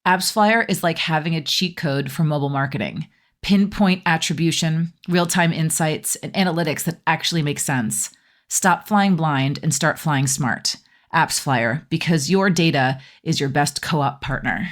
AppsFlyer is like having a cheat code for mobile marketing. Pinpoint attribution, real-time insights, and analytics that actually make sense. Stop flying blind and start flying smart. AppsFlyer, because your data is your best co-op partner.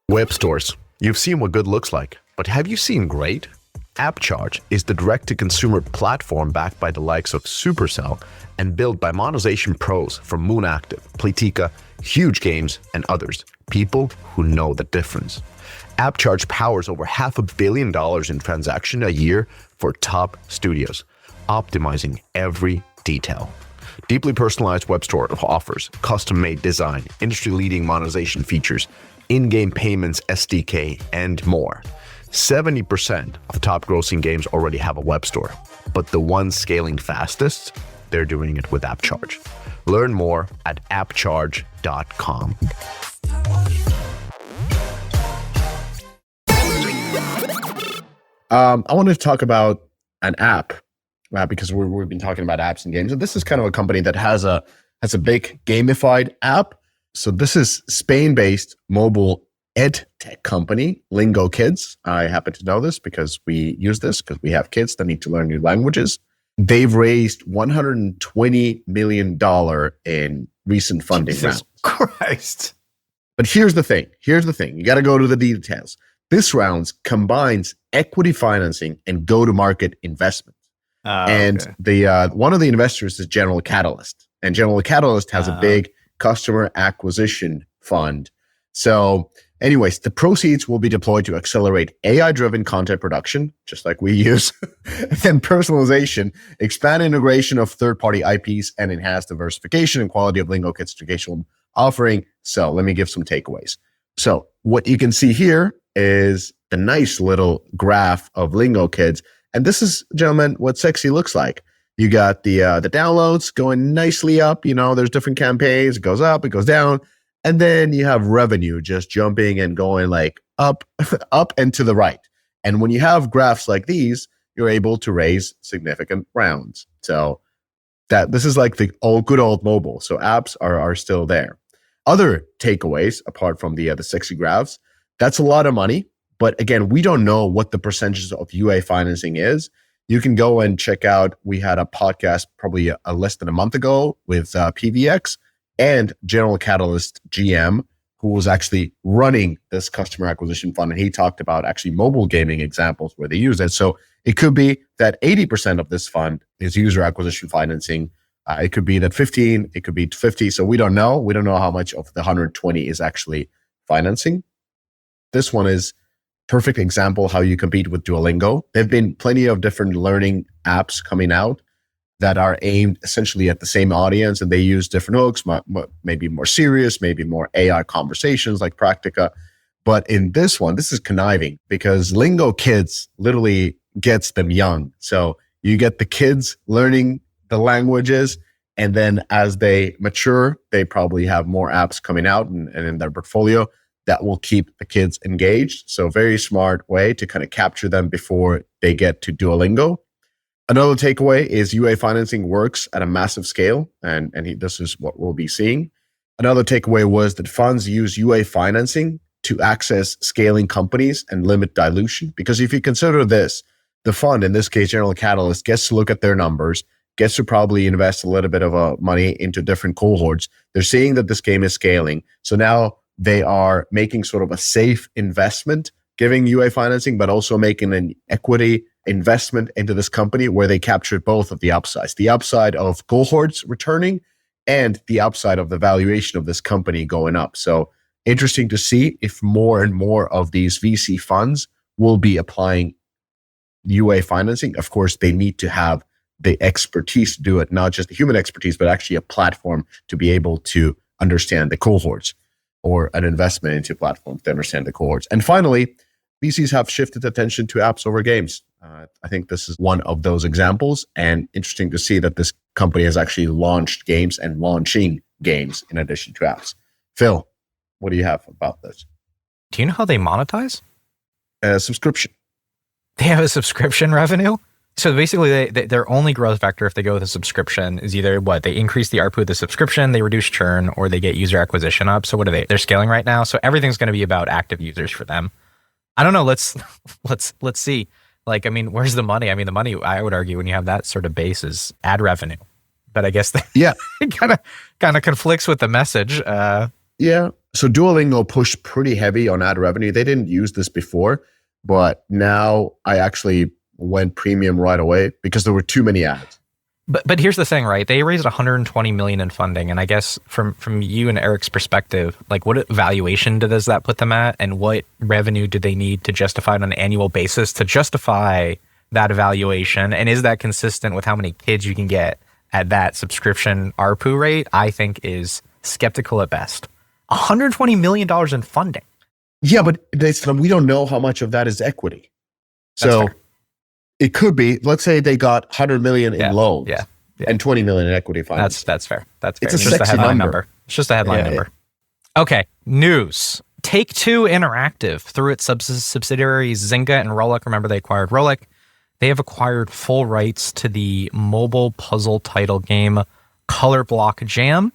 Web stores. You've seen what good looks like, but have you seen great? AppCharge is the direct-to-consumer platform backed by the likes of Supercell and built by monetization pros from Moonactive, Playtika, Huge Games, and others. People who know the difference. AppCharge powers over $500 million in transaction a year for top studios, optimizing every detail. Deeply personalized web store offers custom-made design, industry-leading monetization features, in-game payments, SDK, and more. 70% of top grossing games already have a web store, but the ones scaling fastest, they're doing it with AppCharge. Learn more at appcharge.com. I want to talk about an app because we've been talking about apps and games, and this is kind of a company that has a big gamified app. So this is Spain-based mobile ed tech company, Lingo Kids. I happen to know this because we use this because we have kids that need to learn new languages. They've raised $120 million in recent funding rounds. Christ. But here's the thing. You got to go to the details. This round combines equity financing and go-to-market investment. And the one of the investors is General Catalyst. And General Catalyst has a big customer acquisition fund. So anyways, the proceeds will be deployed to accelerate AI-driven content production, just like we use, then personalization, expand integration of third-party IPs, and enhance diversification and quality of Lingo Kids' educational offering. So let me give some takeaways. So what you can see here is the nice little graph of Lingo Kids. And this is, gentlemen, what sexy looks like. You got the downloads going nicely up. You know, there's different campaigns. It goes up, it goes down. And then you have revenue just jumping and going like up, up and to the right. And when you have graphs like these, you're able to raise significant rounds. So that this is like the good old mobile. So apps are still there. Other takeaways, apart from the sexy graphs, that's a lot of money. But again, we don't know what the percentages of UA financing is. You can go and check out, we had a podcast probably less than a month ago with PVX and General Catalyst GM, who was actually running this customer acquisition fund. And he talked about actually mobile gaming examples where they use it. So it could be that 80% of this fund is user acquisition financing. It could be that 15, it could be 50. So we don't know. We don't know how much of the 120 is actually financing. This one is perfect example how you compete with Duolingo. There've been plenty of different learning apps coming out that are aimed essentially at the same audience, and they use different hooks, maybe more serious, maybe more AI conversations like Practica. But in this one, this is conniving because Lingo Kids literally gets them young. So you get the kids learning the languages, and then as they mature, they probably have more apps coming out and in their portfolio that will keep the kids engaged. So very smart way to kind of capture them before they get to Duolingo. Another takeaway is UA financing works at a massive scale, and this is what we'll be seeing. Another takeaway was that funds use UA financing to access scaling companies and limit dilution. Because if you consider this, the fund, in this case, General Catalyst, gets to look at their numbers, gets to probably invest a little bit of money into different cohorts. They're seeing that this game is scaling. So now they are making sort of a safe investment, giving UA financing, but also making an equity investment into this company where they captured both of the upsides, the upside of cohorts returning and the upside of the valuation of this company going up. So interesting to see if more and more of these VC funds will be applying UA financing. Of course, they need to have the expertise to do it, not just the human expertise, but actually a platform to be able to understand the cohorts, or an investment into platforms to understand the cohorts. And finally, VCs have shifted attention to apps over games. I think this is one of those examples, and interesting to see that this company has actually launched games and launching games in addition to apps. Phil, what do you have about this? Do you know how they monetize? Subscription. They have a subscription revenue. So basically, their only growth vector if they go with a subscription is either they increase the ARPU of the subscription, they reduce churn, or they get user acquisition up. So what are they? They're scaling right now. So everything's going to be about active users for them. I don't know. Let's see. Where's the money? I mean, the money, I would argue, when you have that sort of base is ad revenue. But I guess it kind of conflicts with the message. Yeah. So Duolingo pushed pretty heavy on ad revenue. They didn't use this before, but now I actually went premium right away because there were too many ads. But here's the thing, right? They raised 120 million in funding, and I guess from you and Eric's perspective, what valuation does that put them at, and what revenue do they need to justify it on an annual basis to justify that valuation? And is that consistent with how many kids you can get at that subscription ARPU rate? I think is skeptical at best. $120 million in funding. Yeah, but we don't know how much of that is equity. So it could be, let's say they got 100 million in loans and 20 million in equity funds. That's fair. That's fair. It's just a headline number. It's just a headline number. Okay, news. Take-Two Interactive, through its subsidiaries Zynga and Rollic, remember they acquired Rollic, they have acquired full rights to the mobile puzzle title game Color Block Jam.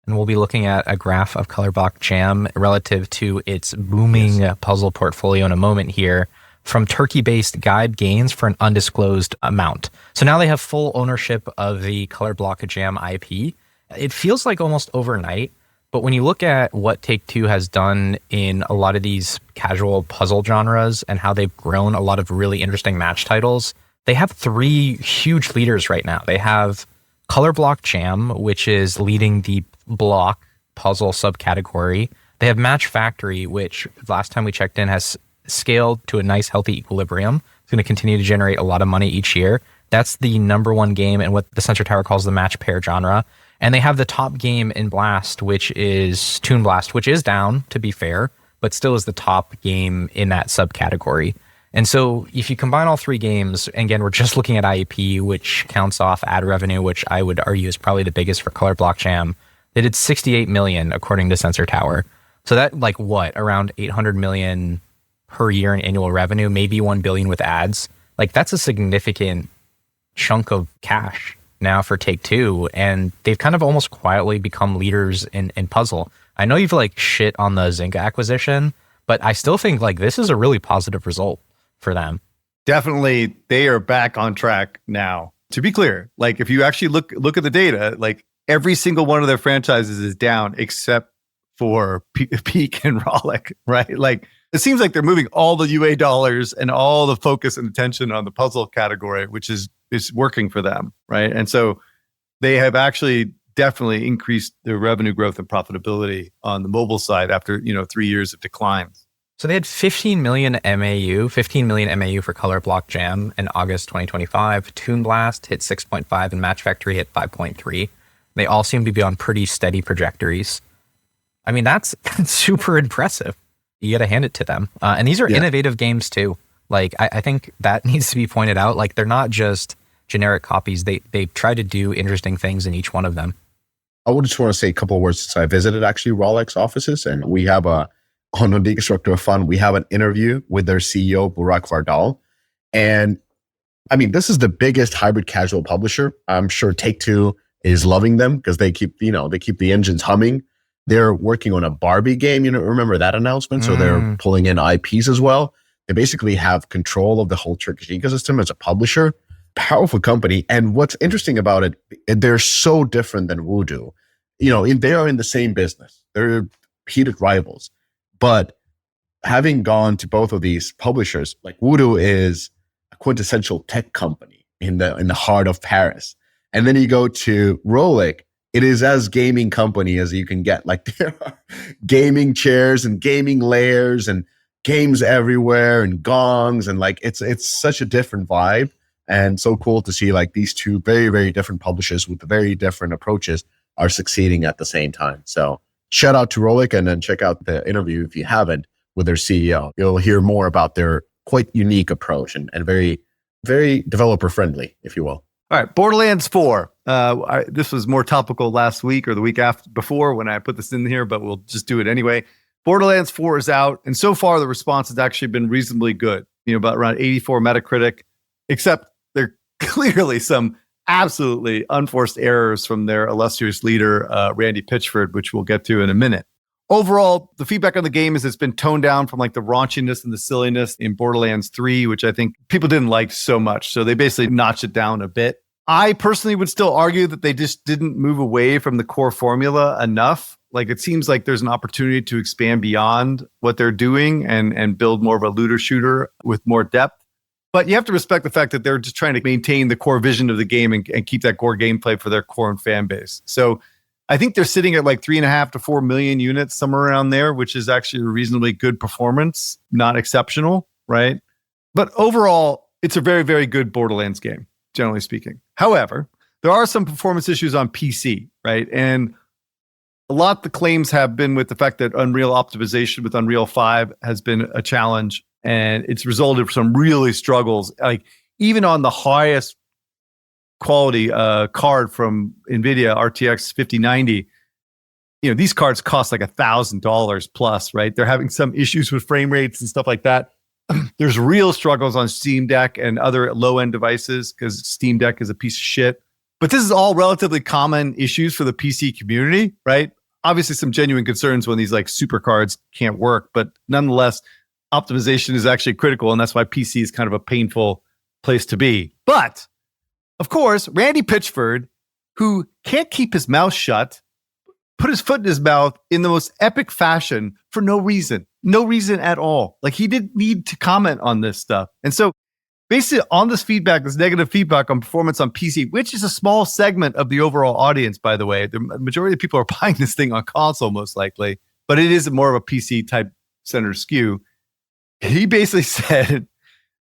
And we'll be looking at a graph of Color Block Jam relative to its booming puzzle portfolio in a moment here, from Turkey-based Guide Games for an undisclosed amount. So now they have full ownership of the Color Block Jam IP. It feels like almost overnight, but when you look at what Take-Two has done in a lot of these casual puzzle genres and how they've grown a lot of really interesting match titles, they have 3 huge leaders right now. They have Color Block Jam, which is leading the block puzzle subcategory. They have Match Factory, which last time we checked in has scaled to a nice healthy equilibrium. It's going to continue to generate a lot of money each year. That's the number one game in what the Sensor Tower calls the match pair genre. And they have the top game in Blast, which is Toon Blast, which is down, to be fair, but still is the top game in that subcategory. And so if you combine all 3 games, and again, we're just looking at IEP, which counts off ad revenue, which I would argue is probably the biggest for Color Block Jam. They did 68 million according to Sensor Tower. So that around 800 million per year in annual revenue, maybe 1 billion with ads. That's a significant chunk of cash now for Take-Two, and they've kind of almost quietly become leaders in puzzle. I know you've shit on the Zynga acquisition, but I still think this is a really positive result for them. Definitely, they are back on track now. To be clear, if you actually look at the data, every single one of their franchises is down except for Peak and Rollic, right? It seems like they're moving all the UA dollars and all the focus and attention on the puzzle category, which is working for them, right? And so they have actually definitely increased their revenue growth and profitability on the mobile side after 3 years of declines. So they had 15 million MAU for Color Block Jam in August 2025. Toon Blast hit 6.5 and Match Factory hit 5.3. They all seem to be on pretty steady trajectories. I mean, that's super impressive. You got to hand it to them. And these are innovative games too. I think that needs to be pointed out. They're not just generic copies. They try to do interesting things in each one of them. I would just want to say a couple of words since I visited actually Rollic's offices, and we have on the Deconstructor of Fun, we have an interview with their CEO, Burak Vardal. And I mean, this is the biggest hybrid casual publisher. I'm sure Take-Two is loving them because they keep the engines humming. They're working on a Barbie game. Remember that announcement? So they're pulling in IPs as well. They basically have control of the whole Turkish ecosystem as a publisher. Powerful company. And what's interesting about it, they're so different than Voodoo. They are in the same business. They're heated rivals. But having gone to both of these publishers, Voodoo is a quintessential tech company in the heart of Paris. And then you go to Rollic, it is as gaming company as you can get. There are gaming chairs and gaming layers and games everywhere and gongs and it's such a different vibe, and so cool to see these 2 very, very different publishers with very different approaches are succeeding at the same time. So shout out to Rollic, and then check out the interview if you haven't with their CEO. You'll hear more about their quite unique approach and very, very developer friendly, if you will. All right, Borderlands 4. This was more topical last week or the week before when I put this in here, but we'll just do it anyway. Borderlands 4 is out, and so far the response has actually been reasonably good. About around 84 Metacritic, except there are clearly some absolutely unforced errors from their illustrious leader, Randy Pitchford, which we'll get to in a minute. Overall, the feedback on the game is it's been toned down from like the raunchiness and the silliness in Borderlands 3, which I think people didn't like so much. So they basically notched it down a bit. I personally would still argue that they just didn't move away from the core formula enough. Like it seems like there's an opportunity to expand beyond what they're doing and build more of a looter shooter with more depth. But you have to respect the fact that they're just trying to maintain the core vision of the game and keep that core gameplay for their core and fan base. So I think they're sitting at like 3.5 to 4 million units, somewhere around there, which is actually a reasonably good performance, not exceptional, right? But overall, it's a very, very good Borderlands game, generally speaking. However, there are some performance issues on PC, right? And a lot of the claims have been with the fact that Unreal optimization with Unreal 5 has been a challenge, and it's resulted in some really struggles. Like even on the highest quality card from NVIDIA RTX 5090, these cards cost like $1,000 plus, right? They're having some issues with frame rates and stuff like that. There's real struggles on Steam Deck and other low-end devices because Steam Deck is a piece of shit. But this is all relatively common issues for the PC community, right? Obviously some genuine concerns when these like super cards can't work, but nonetheless, optimization is actually critical, and that's why PC is kind of a painful place to be. But of course, Randy Pitchford, who can't keep his mouth shut, put his foot in his mouth in the most epic fashion for no reason at all. Like he didn't need to comment on this stuff. And so basically on this feedback, this negative feedback on performance on PC, which is a small segment of the overall audience, by the way, the majority of people are buying this thing on console most likely, but it is more of a PC type center skew. He basically said,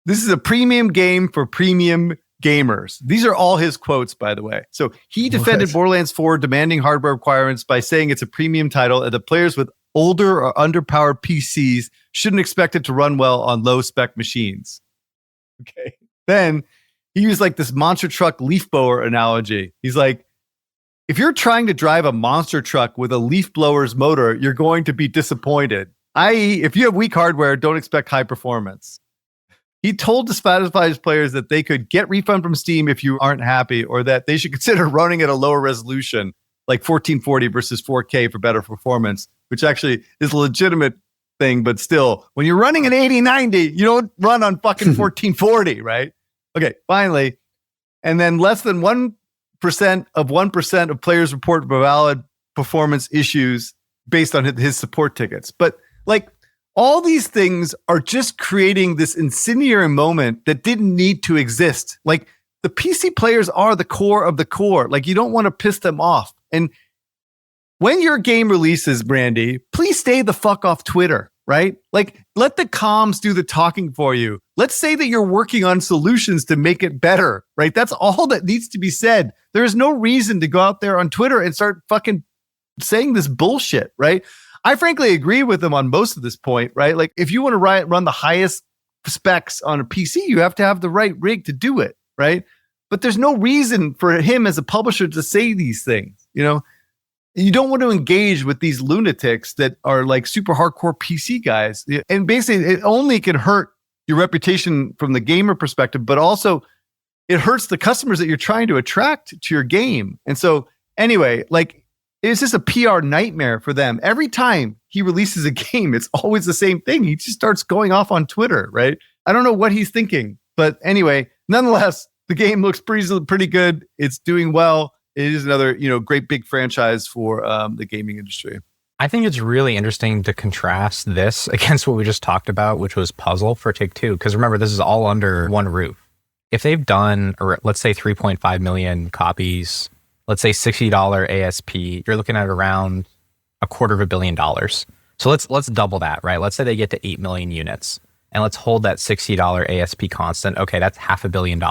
this is a premium game for premium gamers. These are all his quotes, by the way. So he defended Borderlands 4 demanding hardware requirements by saying it's a premium title and the players with older or underpowered PCs shouldn't expect it to run well on low spec machines. Okay. Then he used like this monster truck leaf blower analogy. He's like, if you're trying to drive a monster truck with a leaf blower's motor, you're going to be disappointed. I.e., if you have weak hardware, don't expect high performance. He told to satisfy his players that they could get refund from Steam if you aren't happy, or that they should consider running at a lower resolution, like 1440 versus 4K for better performance, which actually is a legitimate thing. But still, when you're running an 8090, you don't run on fucking 1440, right? Okay, finally. And then less than 1% of 1% of players report valid performance issues based on his support tickets. But like, all these things are just creating this incendiary moment that didn't need to exist. Like the PC players are the core of the core. Like you don't want to piss them off. And when your game releases, Brandy, please stay the fuck off Twitter, right? Like let the comms do the talking for you. Let's say that you're working on solutions to make it better, right? That's all that needs to be said. There is no reason to go out there on Twitter and start fucking saying this bullshit, right? I frankly agree with him on most of this point, right? Like if you want to run the highest specs on a PC, you have to have the right rig to do it, right? But there's no reason for him as a publisher to say these things, You don't want to engage with these lunatics that are like super hardcore PC guys. And basically it only can hurt your reputation from the gamer perspective, but also it hurts the customers that you're trying to attract to your game. And so anyway, like, it's just a PR nightmare for them. Every time he releases a game, it's always the same thing. He just starts going off on Twitter, right? I don't know what he's thinking. But anyway, nonetheless, the game looks pretty good. It's doing well. It is another, great big franchise for the gaming industry. I think it's really interesting to contrast this against what we just talked about, which was Puzzle for Take-Two. Because remember, this is all under one roof. If they've done, or let's say 3.5 million copies, let's say $60 ASP, you're looking at around $250 million. So let's double that, right? Let's say they get to 8 million units and let's hold that $60 ASP constant. Okay, that's $500 million,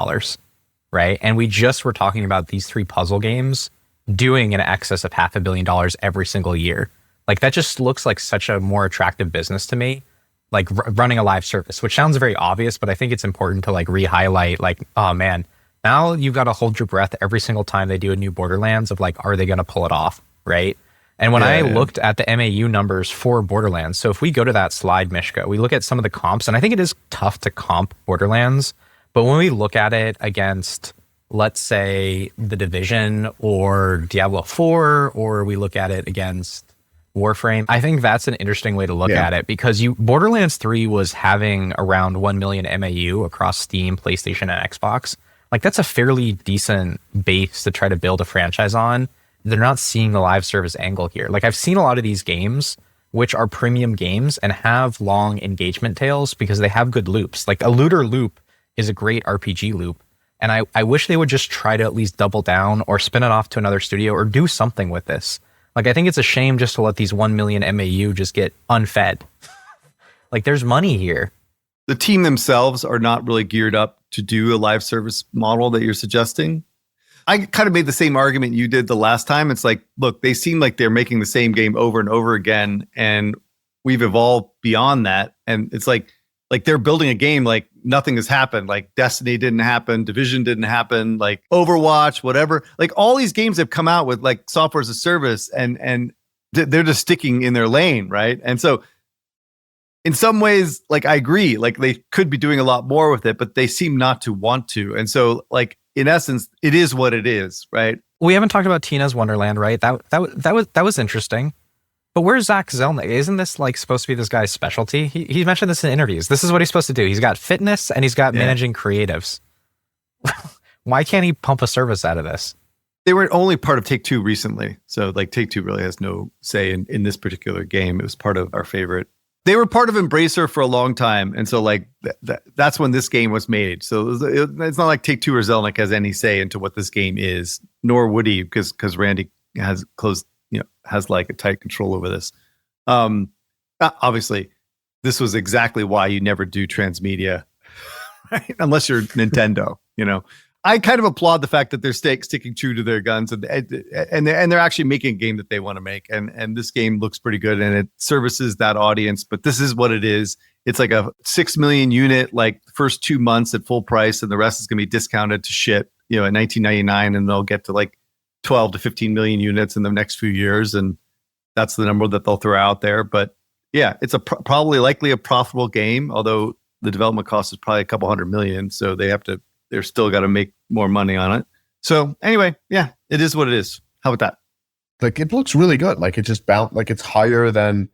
right? And we just were talking about these 3 puzzle games doing in excess of $500 million every single year. Like that just looks like such a more attractive business to me, like running a live service, which sounds very obvious, but I think it's important to like re-highlight like, oh man, Now you've got to hold your breath every single time they do a new Borderlands of like, are they going to pull it off? Right. And when I looked at the MAU numbers for Borderlands, so if we go to that slide, Mishka, we look at some of the comps, and I think it is tough to comp Borderlands. But when we look at it against, let's say, The Division or Diablo 4, or we look at it against Warframe, I think that's an interesting way to look at it, because Borderlands 3 was having around 1 million MAU across Steam, PlayStation, and Xbox. Like, that's a fairly decent base to try to build a franchise on. They're not seeing the live service angle here. Like, I've seen a lot of these games, which are premium games and have long engagement tails because they have good loops. Like, a looter loop is a great RPG loop. And I wish they would just try to at least double down or spin it off to another studio or do something with this. Like, I think it's a shame just to let these 1 million MAU just get unfed. Like, there's money here. The team themselves are not really geared up to do a live service model that you're suggesting. I kind of made the same argument you did the last time. It's like, look, they seem like they're making the same game over and over again, and we've evolved beyond that. And it's like they're building a game like nothing has happened. Like Destiny didn't happen, Division didn't happen, like Overwatch, whatever. Like all these games have come out with like software as a service, and they're just sticking in their lane, right? And so in some ways, like I agree, like they could be doing a lot more with it, but they seem not to want to. And so like, in essence, it is what it is, right? We haven't talked about Tina's Wonderland, right? That was interesting. But where's Zach Zelnick? Isn't this like supposed to be this guy's specialty? He mentioned this in interviews. This is what he's supposed to do. He's got fitness and he's got managing creatives. Why can't he pump a service out of this? They were only part of Take-Two recently. So like Take-Two really has no say in this particular game. It was part of our favorite. They were part of Embracer for a long time. And so like that's when this game was made. So it's not like Take-Two or Zelnick has any say into what this game is, nor would he, because Randy has has like a tight control over this. Obviously, this was exactly why you never do transmedia, right? Unless you're Nintendo, I kind of applaud the fact that they're sticking true to their guns, and they're actually making a game that they want to make. And this game looks pretty good, and it services that audience. But this is what it is. It's like a 6 million unit, like first 2 months at full price, and the rest is going to be discounted to shit, at $19.99, and they'll get to like 12 to 15 million units in the next few years, and that's the number that they'll throw out there. But yeah, it's probably likely a profitable game, although the development cost is probably a couple $100 million, so they're still got to make more money on it. So anyway, yeah, it is what it is. How about that? Like, it looks really good. Like, it just bounced, like it's higher than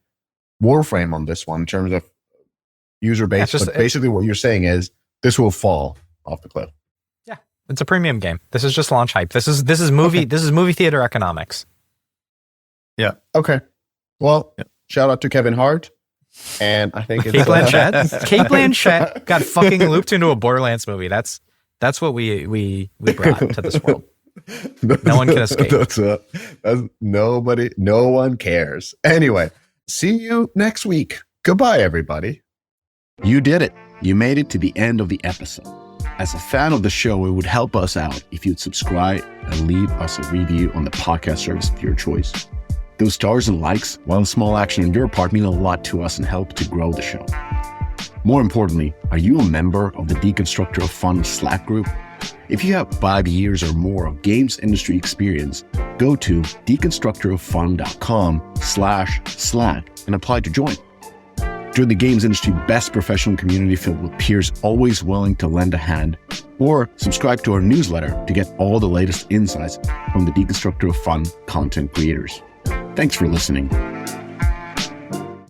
Warframe on this one in terms of user base. But basically what you're saying is this will fall off the cliff. Yeah, it's a premium game. This is just launch hype. This is movie. Okay. This is movie theater economics. Yeah. Okay. Well, shout out to Kevin Hart. And I think it's Kate Blanchett. Kate Blanchett got fucking looped into a Borderlands movie. That's what we brought to this world. No one can escape. That's nobody. No one cares. Anyway, see you next week. Goodbye, everybody. You did it. You made it to the end of the episode. As a fan of the show, it would help us out if you'd subscribe and leave us a review on the podcast service of your choice. Those stars and likes, while a small action on your part, mean a lot to us and help to grow the show. More importantly, are you a member of the Deconstructor of Fun Slack group? If you have 5 years or more of games industry experience, go to deconstructoroffun.com/Slack and apply to join. Join the games industry best professional community filled with peers always willing to lend a hand, or subscribe to our newsletter to get all the latest insights from the Deconstructor of Fun content creators. Thanks for listening.